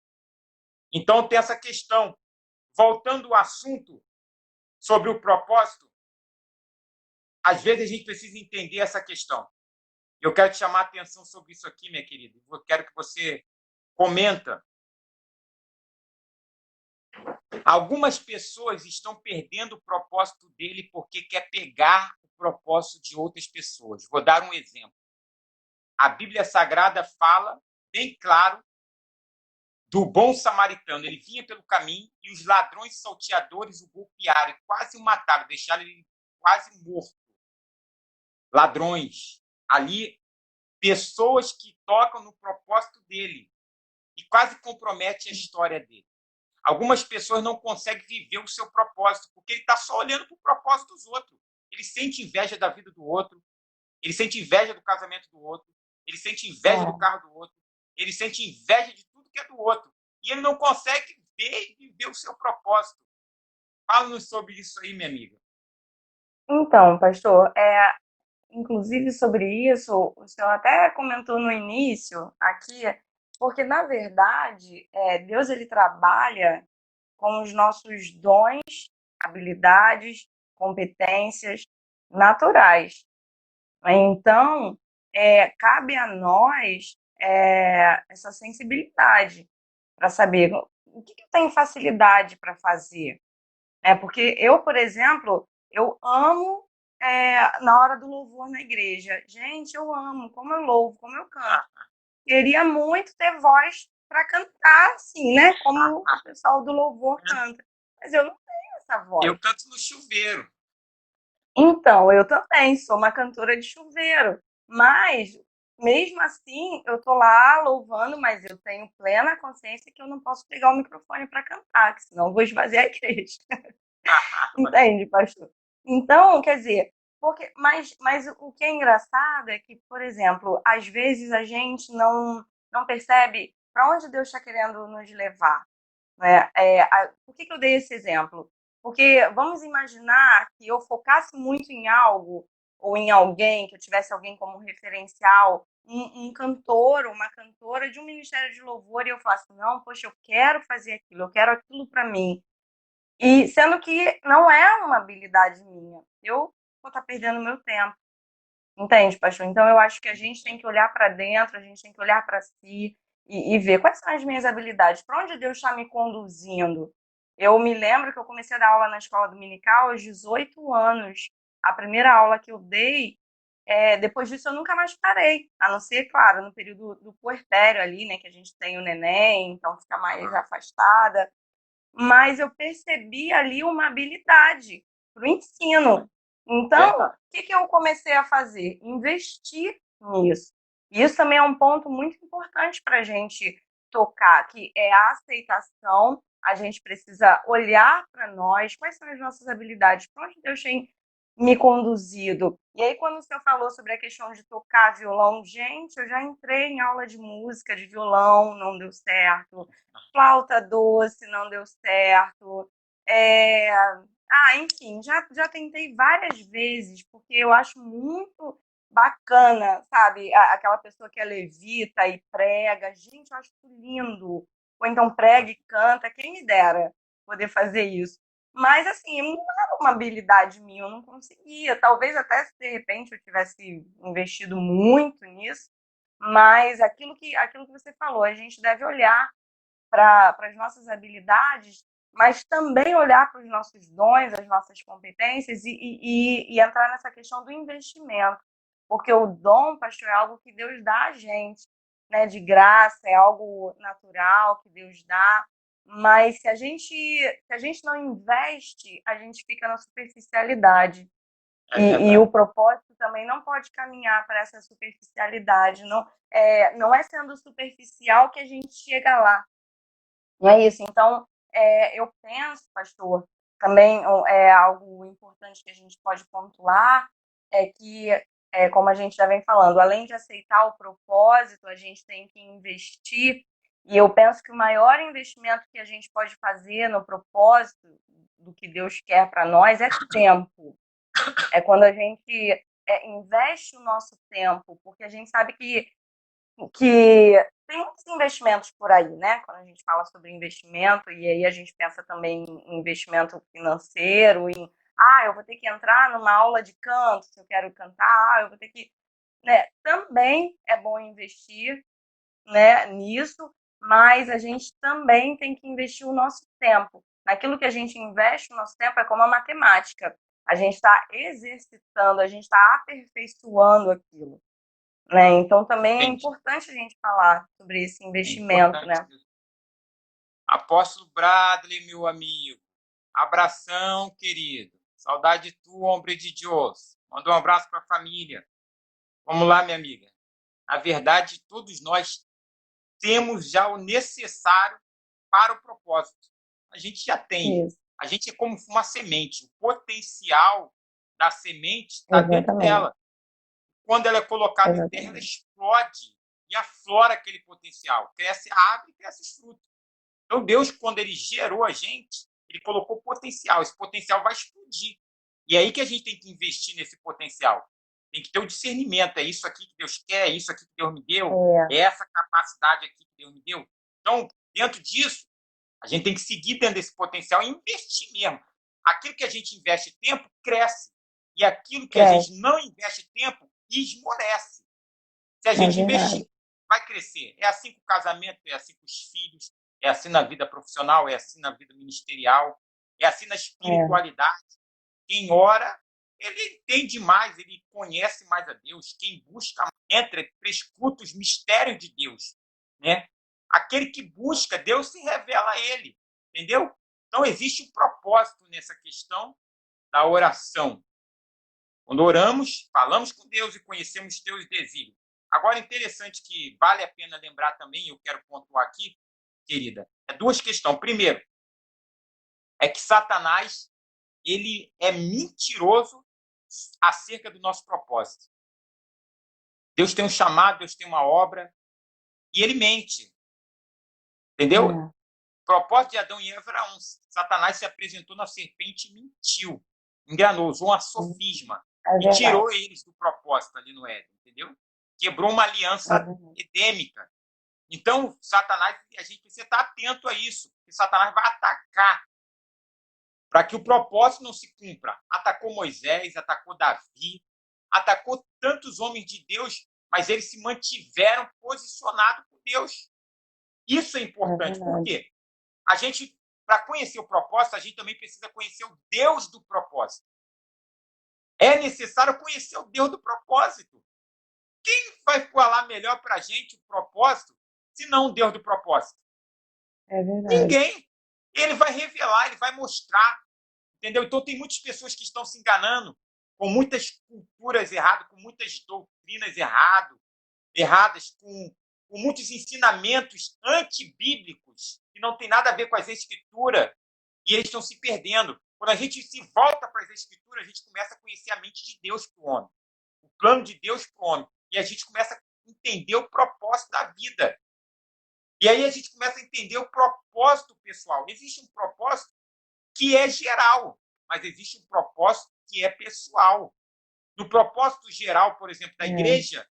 Então tem essa questão. Voltando ao assunto sobre o propósito, às vezes a gente precisa entender essa questão. Eu quero te chamar a atenção sobre isso aqui, minha querida. Eu quero que você comenta. Algumas pessoas estão perdendo o propósito dele porque quer pegar o propósito de outras pessoas. Vou dar um exemplo. A Bíblia Sagrada fala bem claro do bom samaritano. Ele vinha pelo caminho e os ladrões salteadores o golpearam e quase o mataram, deixaram ele quase morto. Ladrões. Ali, pessoas que tocam no propósito dele e quase comprometem a história dele. Algumas pessoas não conseguem viver o seu propósito, porque ele está só olhando para o propósito dos outros. Ele sente inveja da vida do outro, ele sente inveja do casamento do outro, ele sente inveja do carro do outro, ele sente inveja de tudo que é do outro. E ele não consegue ver e viver o seu propósito. Fala-nos sobre isso aí, minha amiga. Então, pastor, inclusive sobre isso, o senhor até comentou no início aqui, porque na verdade Deus ele trabalha com os nossos dons, habilidades, competências naturais. Então, cabe a nós essa sensibilidade para saber o que eu tenho facilidade para fazer. Porque eu, por exemplo, eu amo na hora do louvor na igreja. Gente, eu amo, como eu louvo, como eu canto. Queria muito ter voz para cantar, assim, né? Como o pessoal do louvor canta. Mas eu não tenho essa voz. Eu canto no chuveiro. Então, eu também sou uma cantora de chuveiro. Mas, mesmo assim, eu tô lá louvando, mas eu tenho plena consciência que eu não posso pegar o microfone para cantar, que senão eu vou esvaziar a igreja. Entende, pastor? Então, quer dizer, mas o que é engraçado é que, por exemplo, às vezes a gente não percebe para onde Deus está querendo nos levar. Né? Por que eu dei esse exemplo? Porque vamos imaginar que eu focasse muito em algo ou em alguém, que eu tivesse alguém como referencial, um cantor ou uma cantora de um ministério de louvor, e eu falasse, não, poxa, eu quero fazer aquilo, eu quero aquilo para mim. E sendo que não é uma habilidade minha. Eu vou estar perdendo meu tempo. Entende, pastor? Então eu acho que a gente tem que olhar para dentro, a gente tem que olhar para si e ver quais são as minhas habilidades, para onde Deus está me conduzindo. Eu me lembro que eu comecei a dar aula na escola dominical aos 18 anos. A primeira aula que eu dei, depois disso eu nunca mais parei, a não ser, claro, no período do puerpério ali, né, que a gente tem o neném, então fica mais afastada. Mas eu percebi ali uma habilidade para o ensino. Então, o que eu comecei a fazer? Investir nisso. E isso também é um ponto muito importante para a gente tocar, que é a aceitação. A gente precisa olhar para nós, quais são as nossas habilidades, para onde Deus tem me conduzido. E aí, quando o senhor falou sobre a questão de tocar violão, gente, eu já entrei em aula de música, de violão, não deu certo. Flauta doce, não deu certo. Enfim, já tentei várias vezes, porque eu acho muito bacana, sabe? Aquela pessoa que é levita e prega. Gente, eu acho lindo. Ou então prega e canta, quem me dera poder fazer isso. Mas, assim, não era uma habilidade minha, eu não conseguia. Talvez até se de repente eu tivesse investido muito nisso, mas aquilo que você falou, a gente deve olhar para as nossas habilidades, mas também olhar para os nossos dons, as nossas competências e entrar nessa questão do investimento. Porque o dom, pastor, é algo que Deus dá a gente, né, de graça, é algo natural que Deus dá. Mas se a gente não investe, a gente fica na superficialidade. É E o verdade. propósito também não pode caminhar para essa superficialidade. Não é sendo superficial que a gente chega lá. Não é isso. Então, eu penso, pastor, também é algo importante que a gente pode pontuar, é que, como a gente já vem falando, além de aceitar o propósito, a gente tem que investir. E eu penso que o maior investimento que a gente pode fazer no propósito do que Deus quer para nós é tempo. É quando a gente investe o nosso tempo, porque a gente sabe que tem muitos investimentos por aí, né? Quando a gente fala sobre investimento, e aí a gente pensa também em investimento financeiro, eu vou ter que entrar numa aula de canto, se eu quero cantar, eu vou ter que, né? Também é bom investir, né, nisso, mas a gente também tem que investir o nosso tempo. Naquilo que a gente investe o nosso tempo é como a matemática. A gente está exercitando, a gente está aperfeiçoando aquilo. Né? Então também é Entendi. importante a gente falar sobre esse É investimento, importante. né? Apóstolo Bradley, meu amigo. Abração, querido. Saudade tua, homem de Deus. Manda um abraço para a família. Vamos lá, minha amiga. Na verdade, todos nós temos já o necessário para o propósito. A gente já tem. Isso, A gente é como uma semente. O potencial da semente está dentro exatamente, dela. Quando ela é colocada em terra, ela exatamente, explode e aflora aquele potencial. Cresce a árvore e cresce os frutos. Então, Deus, quando ele gerou a gente, ele colocou potencial. Esse potencial vai explodir. E é aí que a gente tem que investir nesse potencial. Tem que ter o discernimento. É isso aqui que Deus quer, é isso aqui que Deus me deu, é, é essa capacidade aqui que Deus me deu. Então, dentro disso, a gente tem que seguir dentro desse potencial e investir mesmo. Aquilo que a gente investe tempo, cresce. E aquilo que a cresce, gente não investe tempo, esmorece. Se a é gente verdade, investir, vai crescer. É assim com o casamento, é assim com os filhos, é assim na vida profissional, é assim na vida ministerial, é assim na é, espiritualidade. Quem ora, ele entende mais, ele conhece mais a Deus. Quem busca, entra, escuta os mistérios de Deus. Né? Aquele que busca, Deus se revela a ele. Entendeu? Então, existe um propósito nessa questão da oração. Quando oramos, falamos com Deus e conhecemos teus desígnios. Agora, interessante que vale a pena lembrar também, eu quero pontuar aqui, querida, é duas questões. Primeiro, é que Satanás, ele é mentiroso acerca do nosso propósito. Deus tem um chamado, Deus tem uma obra, e ele mente. Entendeu? O é, propósito de Adão e Eva era um. Satanás se apresentou na serpente e mentiu. Enganou, usou uma sofisma é e tirou verdade, eles do propósito ali no Éden, entendeu? Quebrou uma é aliança verdade, edêmica. Então, Satanás, a gente precisa estar atento a isso, porque Satanás vai atacar para que o propósito não se cumpra. Atacou Moisés, atacou Davi, atacou tantos homens de Deus, mas eles se mantiveram posicionados por Deus. Isso é é importante. Por verdade, quê? A gente, para conhecer o propósito, a gente também precisa conhecer o Deus do propósito. É necessário conhecer o Deus do propósito. Quem vai falar melhor para a gente o propósito, se não o Deus do propósito? é verdade, Ninguém. Ele vai revelar, ele vai mostrar. Entendeu? Então, tem muitas pessoas que estão se enganando com muitas culturas erradas, com muitas doutrinas erradas, com muitos ensinamentos antibíblicos que não tem nada a ver com as escrituras e eles estão se perdendo. Quando a gente se volta para as escrituras, a gente começa a conhecer a mente de Deus para o homem, o plano de Deus para o homem, e a gente começa a entender o propósito da vida. E aí a gente começa a entender o propósito pessoal. Existe um propósito que é geral, mas existe um propósito que é pessoal. No propósito geral, por exemplo, da é, igreja,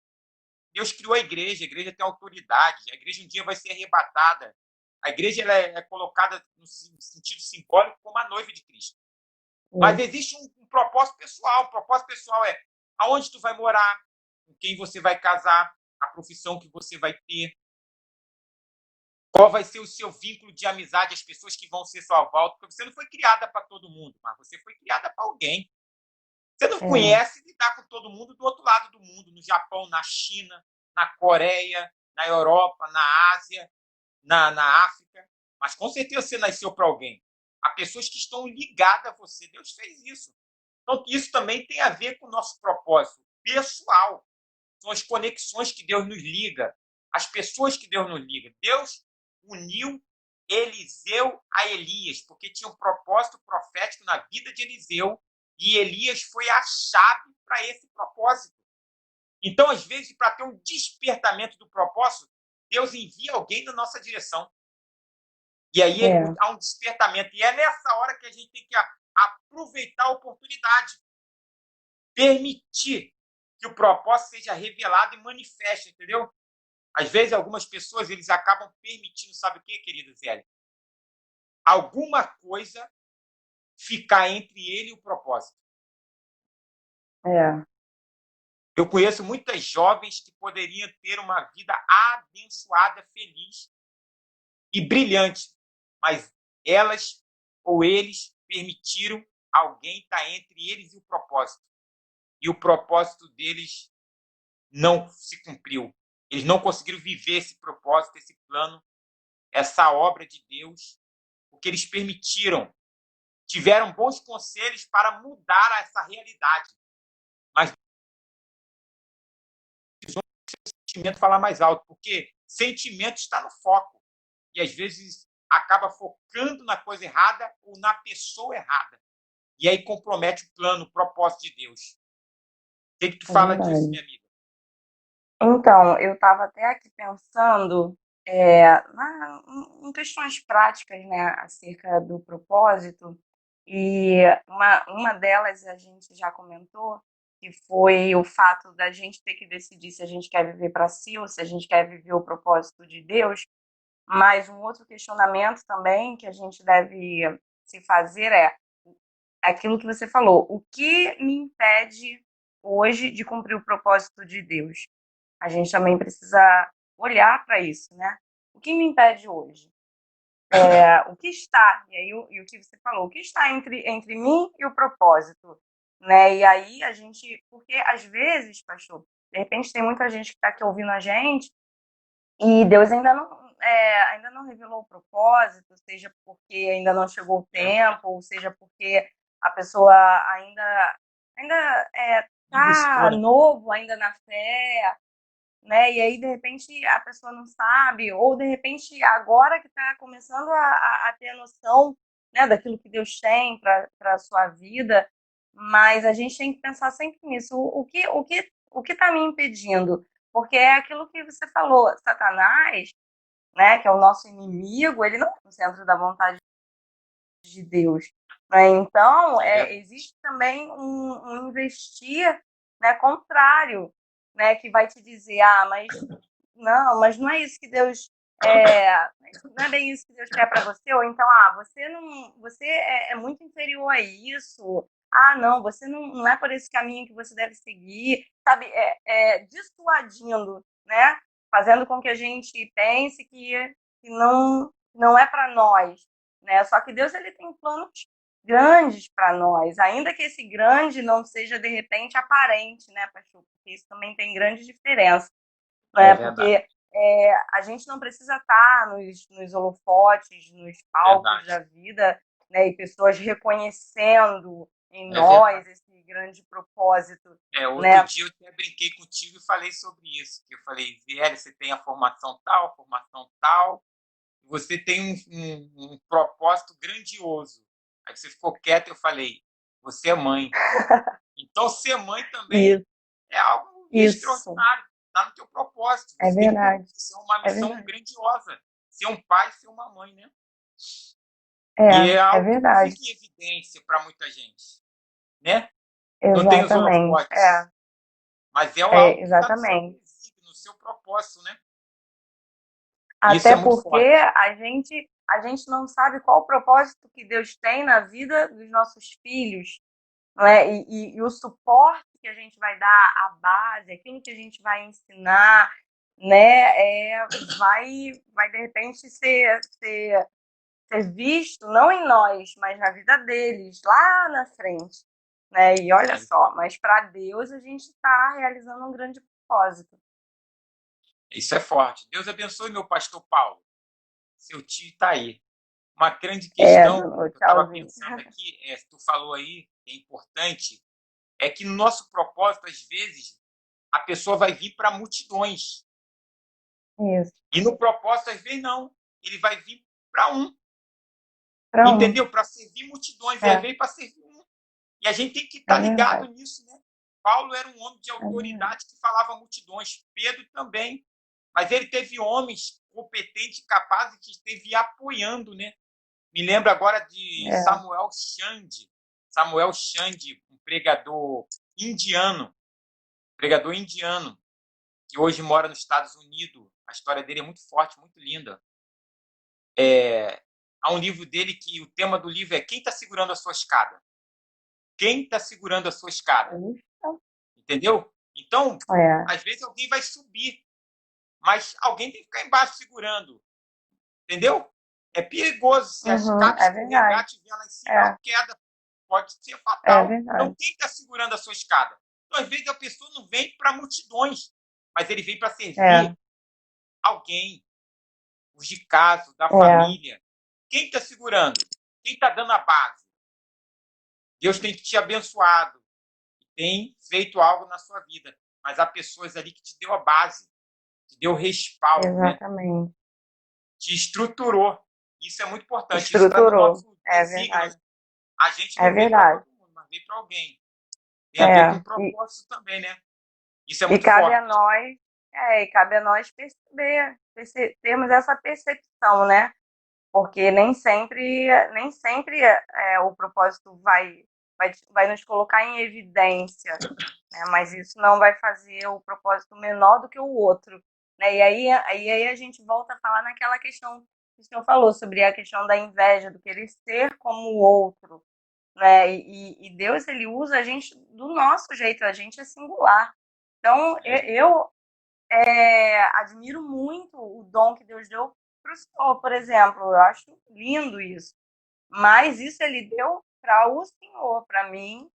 Deus criou a igreja tem autoridade, a igreja um dia vai ser arrebatada. A igreja ela é colocada no sentido simbólico como a noiva de Cristo. Mas isso, existe um propósito pessoal. O propósito pessoal é aonde tu vai morar, com quem você vai casar, a profissão que você vai ter, qual vai ser o seu vínculo de amizade, as pessoas que vão ser sua volta, porque você não foi criada para todo mundo, mas você foi criada para alguém. Você não é, conhece lidar com todo mundo do outro lado do mundo, no Japão, na China, na Coreia, na Europa, na Ásia, na África. Mas com certeza você nasceu para alguém. Há pessoas que estão ligadas a você. Deus fez isso. Então, isso também tem a ver com o nosso propósito pessoal. São as conexões que Deus nos liga, as pessoas que Deus nos liga. Deus uniu Eliseu a Elias, porque tinha um propósito profético na vida de Eliseu, e Elias foi a chave para esse propósito. Então, às vezes, para ter um despertamento do propósito, Deus envia alguém na nossa direção. E aí há um despertamento. E é nessa hora que a gente tem que aproveitar a oportunidade. Permitir que o propósito seja revelado e manifeste, entendeu? Às vezes, algumas pessoas eles acabam permitindo, sabe o que, querida Zélia? Alguma coisa ficar entre ele e o propósito. Eu conheço muitas jovens que poderiam ter uma vida abençoada, feliz e brilhante, mas elas ou eles permitiram alguém estar entre eles e o propósito. E o propósito deles não se cumpriu. Eles não conseguiram viver esse propósito, esse plano, essa obra de Deus, porque eles permitiram, tiveram bons conselhos para mudar essa realidade. Mas o sentimento falar mais alto, porque sentimento está no foco. E às vezes acaba focando na coisa errada ou na pessoa errada. E aí compromete o plano, o propósito de Deus. O que tu fala disso, minha amiga? Então, eu estava até aqui pensando em questões práticas, né, acerca do propósito, e uma delas a gente já comentou, que foi o fato da gente ter que decidir se a gente quer viver para si ou se a gente quer viver o propósito de Deus. Mas um outro questionamento também que a gente deve se fazer é aquilo que você falou: o que me impede hoje de cumprir o propósito de Deus? A gente também precisa olhar para isso, né? O que me impede hoje? O que está, e o que você falou, o que está entre mim e o propósito, né? E aí a gente, porque às vezes, pastor, de repente tem muita gente que está aqui ouvindo a gente e Deus ainda não revelou o propósito, seja porque ainda não chegou o tempo, ou seja porque a pessoa ainda tá novo ainda na fé, né? E aí, de repente, a pessoa não sabe, ou de repente, agora que está começando a ter a noção, né, daquilo que Deus tem para a sua vida, mas a gente tem que pensar sempre nisso. O que está me impedindo? Porque é aquilo que você falou, Satanás, né, que é o nosso inimigo, ele não é no centro da vontade de Deus. Né? Então, existe também um investir, né, contrário, né, que vai te dizer, mas não é isso que Deus não é bem isso que Deus quer para você, ou então, você é muito inferior a isso, não, você não é por esse caminho que você deve seguir, sabe, dissuadindo, né, fazendo com que a gente pense que não é para nós, né, só que Deus ele tem planos grandes para nós, ainda que esse grande não seja de repente aparente, né, pastor? Porque isso também tem grande diferença, né? Porque a gente não precisa estar nos holofotes, nos palcos da vida, né? E pessoas reconhecendo em nós esse grande propósito. Outro dia eu até brinquei contigo e falei sobre isso. Que eu falei, Ziele, você tem a formação tal, você tem um propósito grandioso. Aí você ficou quieto e eu falei, você é mãe. Então, ser mãe também é algo extraordinário. Está no teu propósito. Você tem uma missão grandiosa. Ser um pai, ser uma mãe, né? E é algo que não fica em evidência para muita gente, né? Não tem os holofotes. Mas é algo que está no seu princípio, no seu propósito, né? Até porque a gente não sabe qual o propósito que Deus tem na vida dos nossos filhos, não é? E o suporte que a gente vai dar, a base, aquilo que a gente vai ensinar, né? Vai de repente ser visto não em nós, mas na vida deles, lá na frente, né? E olha só, mas para Deus a gente está realizando um grande propósito. Isso é forte. Deus abençoe meu pastor Paulo. Seu tio está aí. Uma grande questão que eu estava pensando aqui, tu falou aí, que é importante, é que no nosso propósito, às vezes, a pessoa vai vir para multidões. Isso. E no propósito, às vezes, não. Ele vai vir para um. Para um. Entendeu? Para servir multidões. Ele É, veio para servir um. E a gente tem que é estar ligado verdade. nisso, né? Paulo era um homem de É verdade. autoridade que falava a multidões. Pedro também. Mas ele teve homens competentes e capazes que esteve apoiando, né? Me lembro agora de É. Samuel Chande. Samuel Chande, um pregador indiano, que hoje mora nos Estados Unidos. A história dele é muito forte, muito linda. Há um livro dele que o tema do livro é Quem está segurando a sua escada? Quem está segurando a sua escada? Entendeu? Então, É. às vezes alguém vai subir, mas alguém tem que ficar embaixo segurando. Entendeu? É perigoso. Se a Uhum, escada é escorregar, verdade. tiver lá em cima, é É, uma queda. Pode ser é fatal. Então, verdade. quem está segurando a sua escada? Então, às vezes, a pessoa não vem para multidões, mas ele vem para É, servir alguém, os de casa, da é, família. Quem está segurando? Quem está dando a base? Deus tem te abençoado, tem feito algo na sua vida, mas há pessoas ali que te deu a base, te deu respaldo, né? exatamente. Te estruturou. Isso é muito importante. Isso está no Estruturou. nosso É desígnio, verdade. né? A gente É não veio para verdade. todo mundo, mas veio para alguém. Tem a ver com É. propósito também, né? Isso é E muito cabe a forte. nós, e cabe a nós perceber, termos essa percepção, né? Porque nem sempre o propósito vai nos colocar em evidência, né? Mas isso não vai fazer o propósito menor do que o outro, né? E aí a gente volta a falar naquela questão que o senhor falou sobre a questão da inveja, do querer ser como o outro, né? E Deus, ele usa a gente do nosso jeito, a gente é singular. Então, É, eu admiro muito o dom que Deus deu para o senhor, por exemplo. Eu acho lindo isso. Mas isso ele deu para o senhor. Para mim,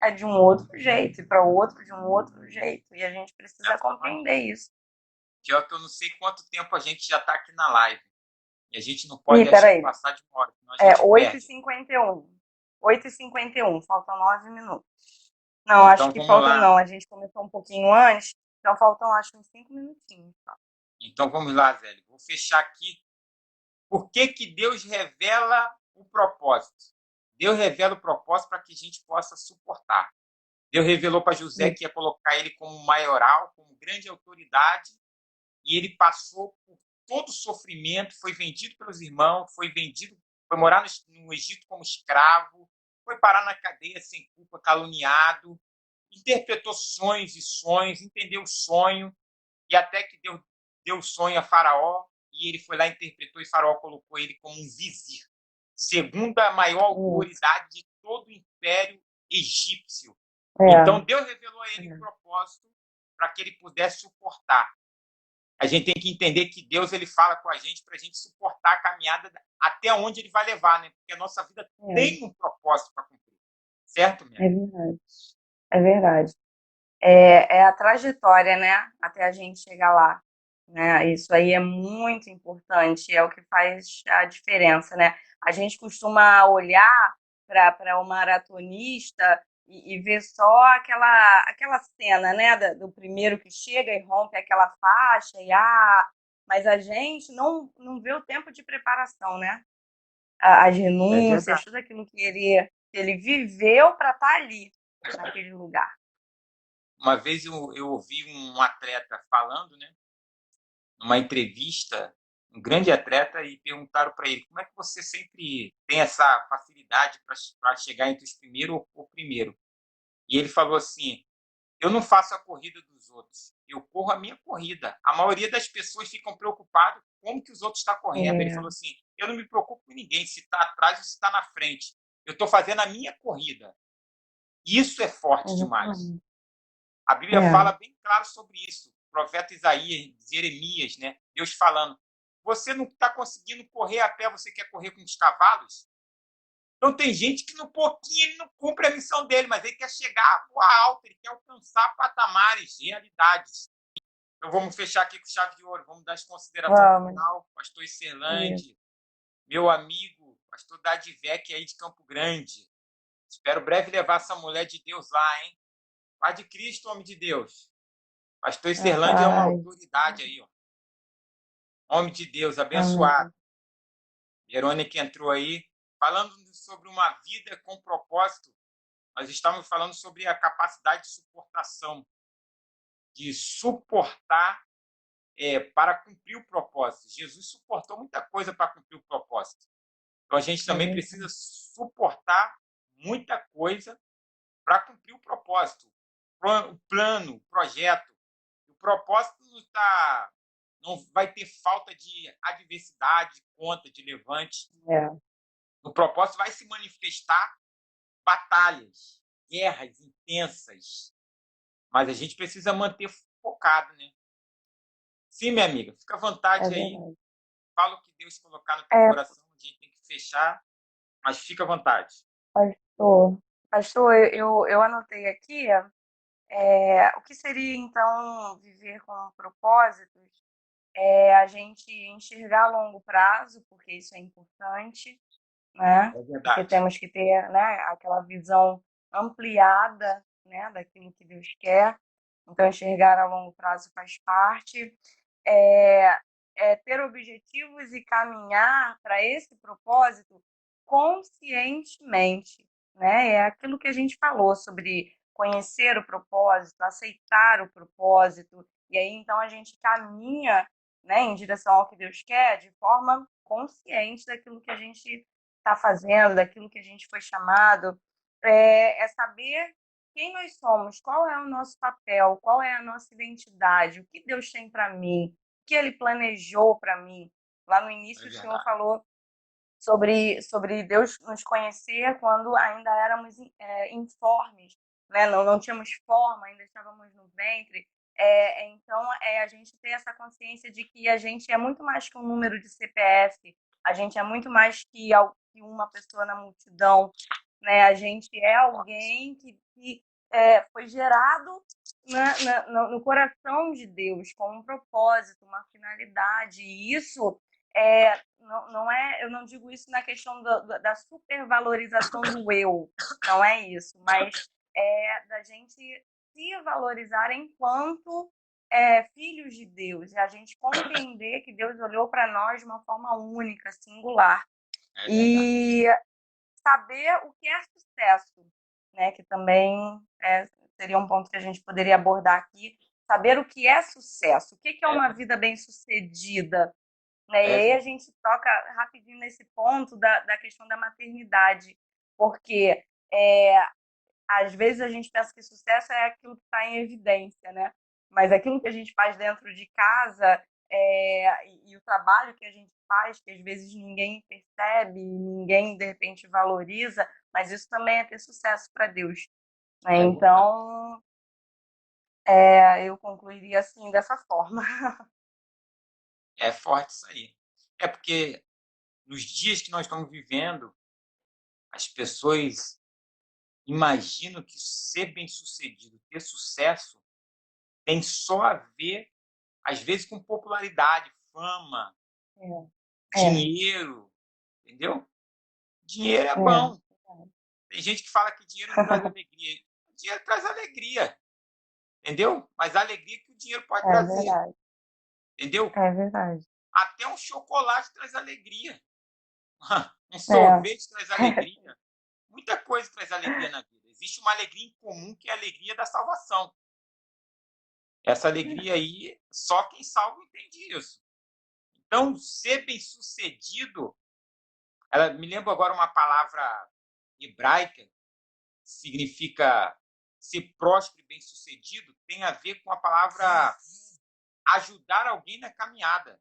é de um outro jeito, e para o outro, de um outro jeito. E a gente precisa compreender isso. pior que eu não sei quanto tempo a gente já está aqui na live. E a gente não pode Ih, deixar peraí. passar de uma hora, senão a É gente oito e perde. cinquenta e um. 8h51, faltam 9 minutos. Não, acho Então que vamos falta lá. não. A gente começou um pouquinho antes, então faltam acho uns 5 minutinhos. Tá? Então vamos lá, Zélio. Vou fechar aqui. Por que que Deus revela o propósito? Deus revela o propósito para que a gente possa suportar. Deus revelou para José Isso. que ia colocar ele como maioral, como grande autoridade, e ele passou por todo o sofrimento, foi vendido pelos irmãos, foi morar no Egito como escravo, foi parar na cadeia sem culpa, caluniado, interpretou sonhos, entendeu o sonho, e até que deu o sonho a Faraó, e ele foi lá, interpretou, e Faraó colocou ele como um vizir, segunda maior Isso. autoridade de todo o Império Egípcio. É. Então, Deus revelou a ele o propósito para que ele pudesse suportar. A gente tem que entender que Deus ele fala com a gente para a gente suportar a caminhada até onde ele vai levar, né? Porque a nossa vida É, tem um propósito para cumprir. Certo, minha? é verdade. É verdade. É a trajetória, né? Até a gente chegar lá. Né? Isso aí é muito importante, é o que faz a diferença, né? A gente costuma olhar para o maratonista e ver só aquela cena, né? Do primeiro que chega e rompe aquela faixa, mas a gente não vê o tempo de preparação, né? As É renúncias, verdade. tudo aquilo que ele viveu para estar ali, naquele lugar. Uma vez eu ouvi um atleta falando, né? Numa entrevista, um grande atleta, e perguntaram para ele como é que você sempre tem essa facilidade para chegar entre os primeiros ou primeiro. E ele falou assim: eu não faço a corrida dos outros, eu corro a minha corrida. A maioria das pessoas ficam preocupadas com como que os outros estão correndo. Ele falou É, assim: eu não me preocupo com ninguém, se está atrás ou se está na frente. Eu estou fazendo a minha corrida. Isso é forte demais. exatamente. A Bíblia É, fala bem claro sobre isso. O profeta Isaías, Jeremias, né? Deus falando: você não está conseguindo correr a pé, você quer correr com os cavalos? Então tem gente que no pouquinho ele não cumpre a missão dele, mas ele quer chegar a voar alto, ele quer alcançar patamares, realidades. Então vamos fechar aqui com chave de ouro, vamos dar as considerações vamos. final, pastor Isso. Serlande, meu amigo, pastor Dadivec aí de Campo Grande. Espero breve levar essa mulher de Deus lá, hein? Pai de Cristo, homem de Deus. Pastor Serlândia é uma Rapaz, autoridade aí, ó. Homem de Deus, abençoado. amém. Verônica entrou aí. Falando sobre uma vida com propósito, nós estamos falando sobre a capacidade de suportação, de suportar para cumprir o propósito. Jesus suportou muita coisa para cumprir o propósito. Então, a gente É também precisa suportar muita coisa para cumprir o propósito, o plano, o projeto. O propósito não vai ter falta de adversidade, de conta, de levante. verdade. O propósito vai se manifestar batalhas, guerras intensas, mas a gente precisa manter focado, né? Sim, minha amiga, fica à É vontade aí, verdade. fala o que Deus colocar no teu É, coração, a gente tem que fechar, mas fica à vontade. pastor. Pastor, eu anotei aqui, o que seria então viver com propósitos? É a gente enxergar a longo prazo, porque isso é importante, né? É Porque verdade. temos que ter, né, aquela visão ampliada, né, daquilo que Deus quer. Então, enxergar a longo prazo faz parte. É, ter objetivos e caminhar para esse propósito conscientemente, né? É aquilo que a gente falou sobre conhecer o propósito, aceitar o propósito, e aí então a gente caminha, né, em direção ao que Deus quer de forma consciente daquilo que a gente está fazendo, daquilo que a gente foi chamado. É saber quem nós somos, qual é o nosso papel, qual é a nossa identidade, o que Deus tem para mim, o que Ele planejou para mim. Lá no É início o Senhor verdade. falou sobre Deus nos conhecer quando ainda éramos informes, né? Não tínhamos forma, ainda estávamos no ventre. Então, a gente ter essa consciência de que a gente é muito mais que um número de CPF, a gente é muito mais que uma pessoa na multidão, né? A gente é alguém que foi gerado no coração de Deus, com um propósito, uma finalidade. E isso não é, eu não digo isso na questão da supervalorização do eu, não é isso, mas da gente se valorizar enquanto filhos de Deus, e a gente compreender que Deus olhou para nós de uma forma única, singular. É verdade. E saber o que é sucesso, né? Que também seria um ponto que a gente poderia abordar aqui. Saber o que é sucesso, o que é É, uma vida bem-sucedida, né? E é aí a verdade. gente toca rapidinho nesse ponto da questão da maternidade, porque às vezes a gente pensa que sucesso é aquilo que está em evidência, né? Mas aquilo que a gente faz dentro de casa e o trabalho que a gente faz, que às vezes ninguém percebe, ninguém de repente valoriza, mas isso também é ter sucesso para Deus, né? É verdade. Então, eu concluiria assim, dessa forma. É forte isso aí. É porque nos dias que nós estamos vivendo, as pessoas imaginam que ser bem-sucedido, ter sucesso, tem só a ver, às vezes, com popularidade, fama, É, é, dinheiro, entendeu? Dinheiro é é, bom. Tem gente que fala que dinheiro não traz alegria. Dinheiro traz alegria, entendeu? Mas a alegria que o dinheiro pode é trazer, verdade, entendeu? é verdade. Até um chocolate traz alegria. Um É, sorvete traz alegria. Muita coisa traz alegria na vida. Existe uma alegria em comum que é a alegria da salvação. Essa alegria aí, só quem salva entende isso. Então, ser bem-sucedido, ela me lembra agora uma palavra hebraica, que significa ser próspero e bem-sucedido, tem a ver com a palavra ajudar alguém na caminhada.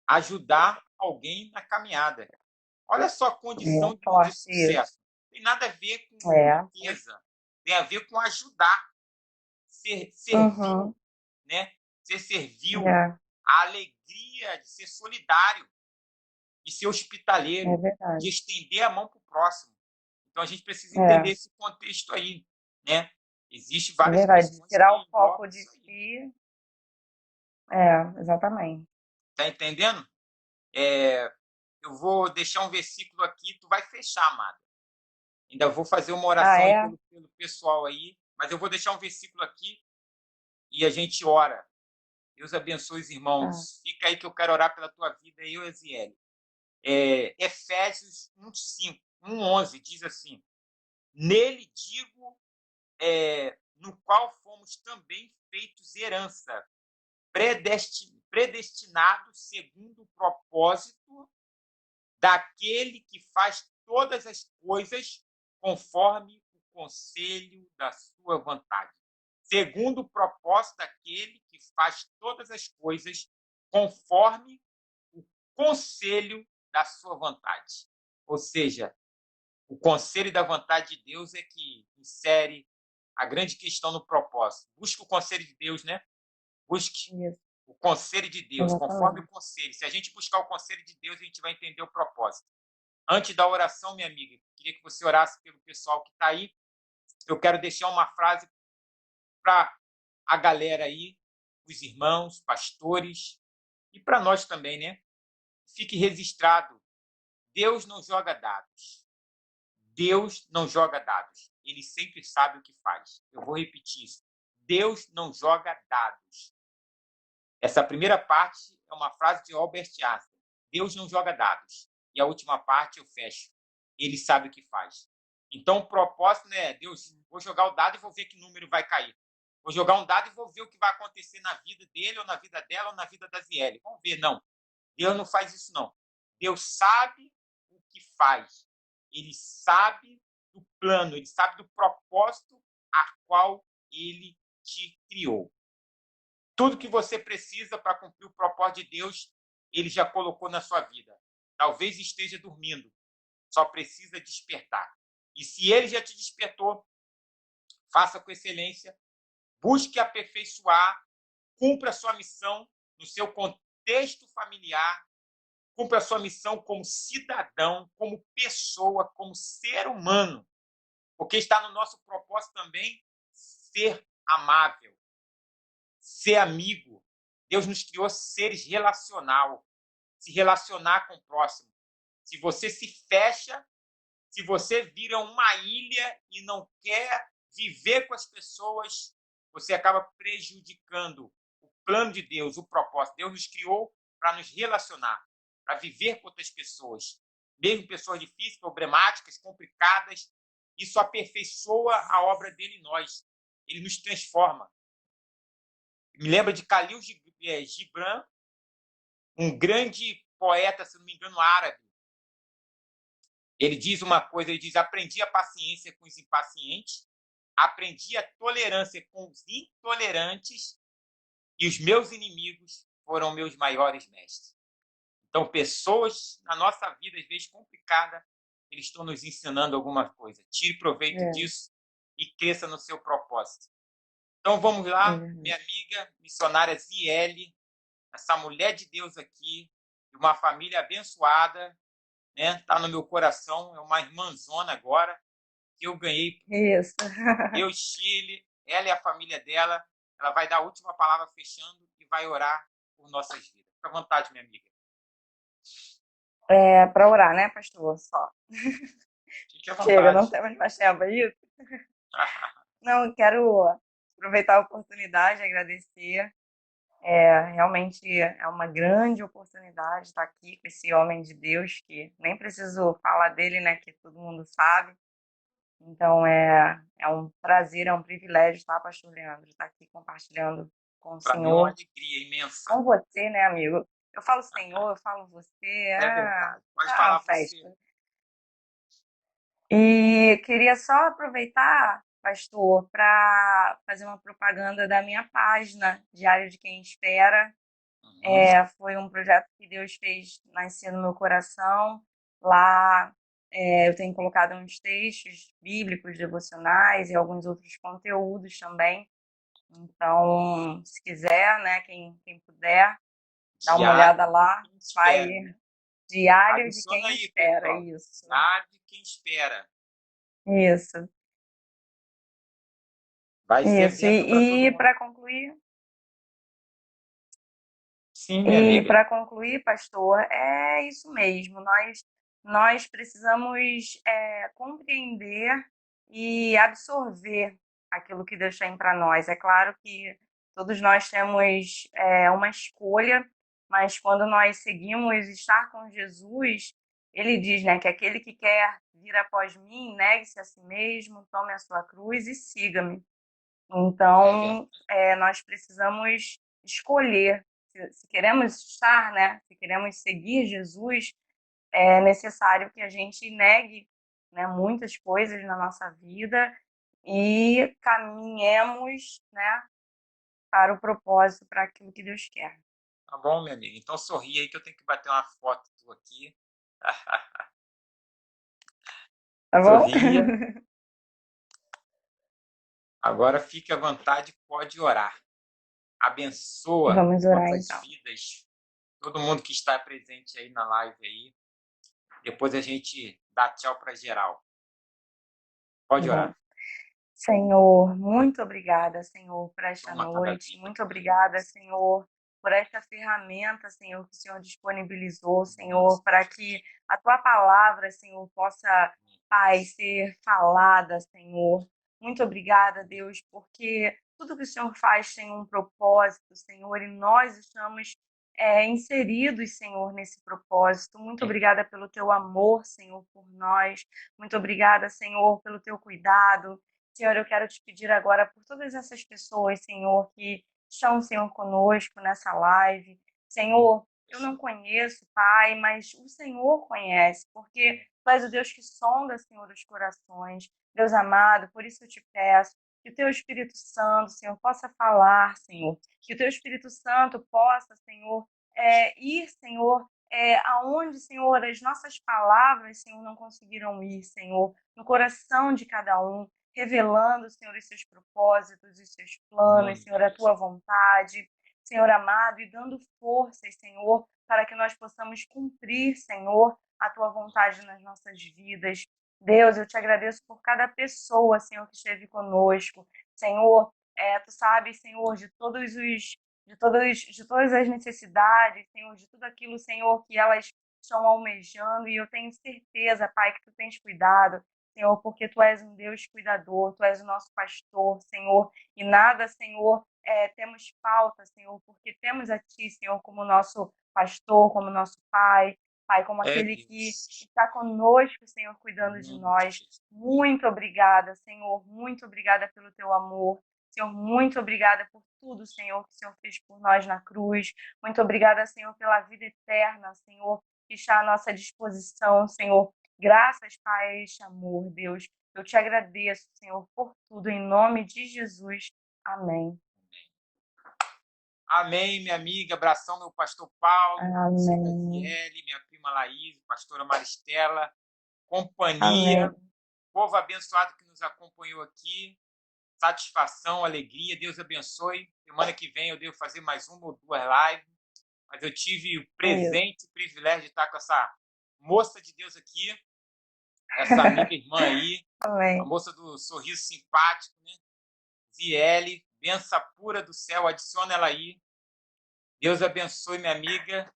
Ajudar alguém na caminhada. Olha só a condição de forte isso. sucesso. Tem nada a ver com É. riqueza, tem a ver com ajudar, ser Uhum. servil, né? Ser servil, É, a alegria de ser solidário, de ser é hospitaleiro, de verdade. estender a mão para o próximo. Então a gente precisa entender É, esse contexto aí, né? Existem é várias verdade. De questões que tirar o foco englobam de isso aí. si. Exatamente. Tá entendendo? Eu vou deixar um versículo aqui, tu vai fechar, amada. Ainda vou fazer uma Ah, oração aí é? pelo pessoal aí, mas eu vou deixar um versículo aqui e a gente ora. Deus abençoe os Tá. irmãos. Fica aí que eu quero orar pela tua vida, eu e Aziele. Efésios 1:5, 1:11 diz assim: Nele digo, no qual fomos também feitos herança, predestinados segundo o propósito daquele que faz todas as coisas conforme o conselho da sua vontade. Segundo o propósito daquele que faz todas as coisas conforme o conselho da sua vontade. Ou seja, o conselho da vontade de Deus é que insere a grande questão no propósito. Busque o conselho de Deus, né? Busque Isso, o conselho de Deus, conforme o exatamente. conselho. Se a gente buscar o conselho de Deus, a gente vai entender o propósito. Antes da oração, minha amiga, queria que você orasse pelo pessoal que está aí. Eu quero deixar uma frase para a galera aí, os irmãos, pastores, e para nós também, né? Fique registrado: Deus não joga dados. Deus não joga dados. Ele sempre sabe o que faz. Eu vou repetir isso. Deus não joga dados. Essa primeira parte é uma frase de Albert Einstein. Deus não joga dados. E a última parte eu fecho. Ele sabe o que faz. Então, o propósito não é, Deus, vou jogar o dado e vou ver que número vai cair. Vou jogar um dado e vou ver o que vai acontecer na vida dele, ou na vida dela, ou na vida da Ziele. Vamos ver, não. Deus não faz isso, não. Deus sabe o que faz. Ele sabe do plano, ele sabe do propósito a qual ele te criou. Tudo que você precisa para cumprir o propósito de Deus, ele já colocou na sua vida. Talvez esteja dormindo, só precisa despertar. E se ele já te despertou, faça com excelência, busque aperfeiçoar, cumpra a sua missão no seu contexto familiar, cumpra a sua missão como cidadão, como pessoa, como ser humano, porque está no nosso propósito também ser amável, ser amigo. Deus nos criou seres relacional, se relacionar com o próximo. Se você se fecha, se você vira uma ilha e não quer viver com as pessoas, você acaba prejudicando o plano de Deus, o propósito. Deus nos criou para nos relacionar, para viver com outras pessoas, mesmo pessoas difíceis, problemáticas, complicadas. Isso aperfeiçoa a obra dele em nós. Ele nos transforma. Me lembra de Khalil Gibran, um grande poeta, se não me engano, árabe. Ele diz uma coisa, ele diz: aprendi a paciência com os impacientes, aprendi a tolerância com os intolerantes e os meus inimigos foram meus maiores mestres. Então, pessoas na nossa vida, às vezes complicada, eles estão nos ensinando alguma coisa. Tire proveito É, disso e cresça no seu propósito. Então, vamos é lá, minha verdade. amiga missionária Ziele, essa mulher de Deus aqui, de uma família abençoada, né? Tá no meu coração, é uma irmãzona agora, que eu ganhei, Isso. eu, Chile, ela e a família dela. Ela vai dar a última palavra fechando e vai orar por nossas vidas. Fica à vontade, minha amiga. É para orar, né, pastor? Só. Fique à Chega, não vontade. temos mais tempo, é isso? Não, eu quero aproveitar a oportunidade e agradecer. Realmente é uma grande oportunidade estar aqui com esse homem de Deus, que nem preciso falar dele, né, que todo mundo sabe. Então é um prazer, é um privilégio, tá, pastor Leandro, estar aqui compartilhando com o Para mim é uma senhor, alegria imensa. com você, né, amigo? Eu falo senhor, eu falo você, É verdade. Pode é uma falar você. festa. E queria só aproveitar, pastor, para fazer uma propaganda da minha página, Diário de Quem Espera. Uhum. Foi um projeto que Deus fez nascer no meu coração. Lá eu tenho colocado uns textos bíblicos, devocionais e alguns outros conteúdos também. Então, se quiser, né, quem puder, dá uma Diário olhada de lá. quem Vai espera, né? Diário de Adiciona Quem aí, Espera, pessoal. isso. Diário de quem espera. Isso, Vai ser isso. bênção para todo E mundo. para concluir, Sim, minha amiga. pastor, é isso mesmo. Nós nós precisamos compreender e absorver aquilo que Deus tem para nós. É claro que todos nós temos uma escolha, mas quando nós seguimos estar com Jesus, ele diz, né, que aquele que quer vir após mim, negue-se a si mesmo, tome a sua cruz e siga-me. É verdade. Então, nós precisamos escolher se queremos estar, né, se queremos seguir Jesus, é necessário que a gente negue, né, muitas coisas na nossa vida e caminhemos, né, para o propósito, para aquilo que Deus quer. Tá bom, minha amiga? Então sorri aí que eu tenho que bater uma foto tua aqui. Tá bom? Sorria. Agora fique à vontade, pode orar. Abençoa Vamos orar nossas então. vidas, todo mundo que está presente aí na live aí. Depois a gente dá tchau para geral. Tá Pode bom. orar. Senhor, muito obrigada, Senhor, por esta Toma cada noite. vida. Muito obrigada, Senhor, por esta ferramenta, Senhor, que o Senhor disponibilizou, Senhor, para que a tua palavra, Senhor, possa, Pai, ser falada, Senhor. Muito obrigada, Deus, porque tudo que o Senhor faz tem um propósito, Senhor, e nós estamos inseridos, Senhor, nesse propósito. Muito obrigada pelo teu amor, Senhor, por nós. Muito obrigada, Senhor, pelo teu cuidado. Senhor, eu quero te pedir agora por todas essas pessoas, Senhor, que estão, Senhor, conosco nessa live. Senhor, eu não conheço, Pai, mas o Senhor conhece, porque Tu és o Deus que sonda, Senhor, os corações. Deus amado, por isso eu te peço que o Teu Espírito Santo, Senhor, possa falar, Senhor. Que o Teu Espírito Santo possa, Senhor, ir, Senhor, aonde, Senhor, as nossas palavras, Senhor, não conseguiram ir, Senhor, no coração de cada um, revelando, Senhor, os seus propósitos, os seus planos, Senhor, a tua vontade, Senhor amado, e dando forças, Senhor, para que nós possamos cumprir, Senhor, a tua vontade nas nossas vidas. Deus, eu te agradeço por cada pessoa, Senhor, que esteve conosco. Senhor, tu sabes, Senhor, de todas as necessidades, Senhor, de tudo aquilo, Senhor, que elas estão almejando, e eu tenho certeza, Pai, que tu tens cuidado, Senhor, porque Tu és um Deus cuidador, Tu és o nosso pastor, Senhor, e nada, Senhor, temos falta, Senhor, porque temos a Ti, Senhor, como nosso pastor, como nosso Pai, Pai, como É aquele que Deus. está conosco, Senhor, cuidando de nós. Muito obrigada, Senhor, muito obrigada pelo Teu amor. Senhor, muito obrigada por tudo, Senhor, que o Senhor fez por nós na cruz. Muito obrigada, Senhor, pela vida eterna, Senhor, que está à nossa disposição, Senhor. Graças, Pai, a este amor, Deus. Eu te agradeço, Senhor, por tudo, em nome de Jesus. Amém. Amém, minha amiga. Abração, meu pastor Paulo, pastora Amém. Ziele, minha prima Laís, pastora Maristela, companhia, Amém. povo abençoado que nos acompanhou aqui. Satisfação, alegria. Deus abençoe. Semana que vem eu devo fazer mais uma ou duas lives, mas eu tive o Isso. presente e privilégio de estar com essa moça de Deus aqui, essa amiga irmã aí, a Amém. moça do sorriso simpático, né? Ziele, benção pura do céu, adiciona ela aí. Deus abençoe, minha amiga.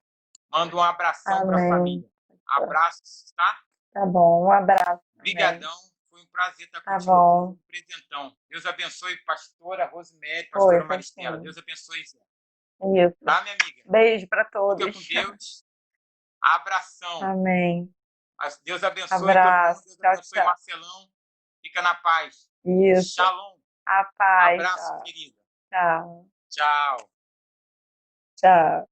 Manda um abração para a Amém. família. Abraços, tá? Tá bom. Um abraço também. Obrigadão. Foi um prazer estar Tá contigo aqui. Foi bom. um presentão. Deus abençoe, pastora Rosemary, pastora Foi Maristela. sim. Deus abençoe, Zé. Isso. Tá, minha amiga? Beijo para Fica com todos. Deus. Abração. Amém. Deus abençoe todo mundo. Abraço. Deus Tchau, abençoe tchau. Marcelão. Fica na paz. Isso. Shalom. A paz. Abraço, Tchau. querida. Tchau. Tchau. Tchau.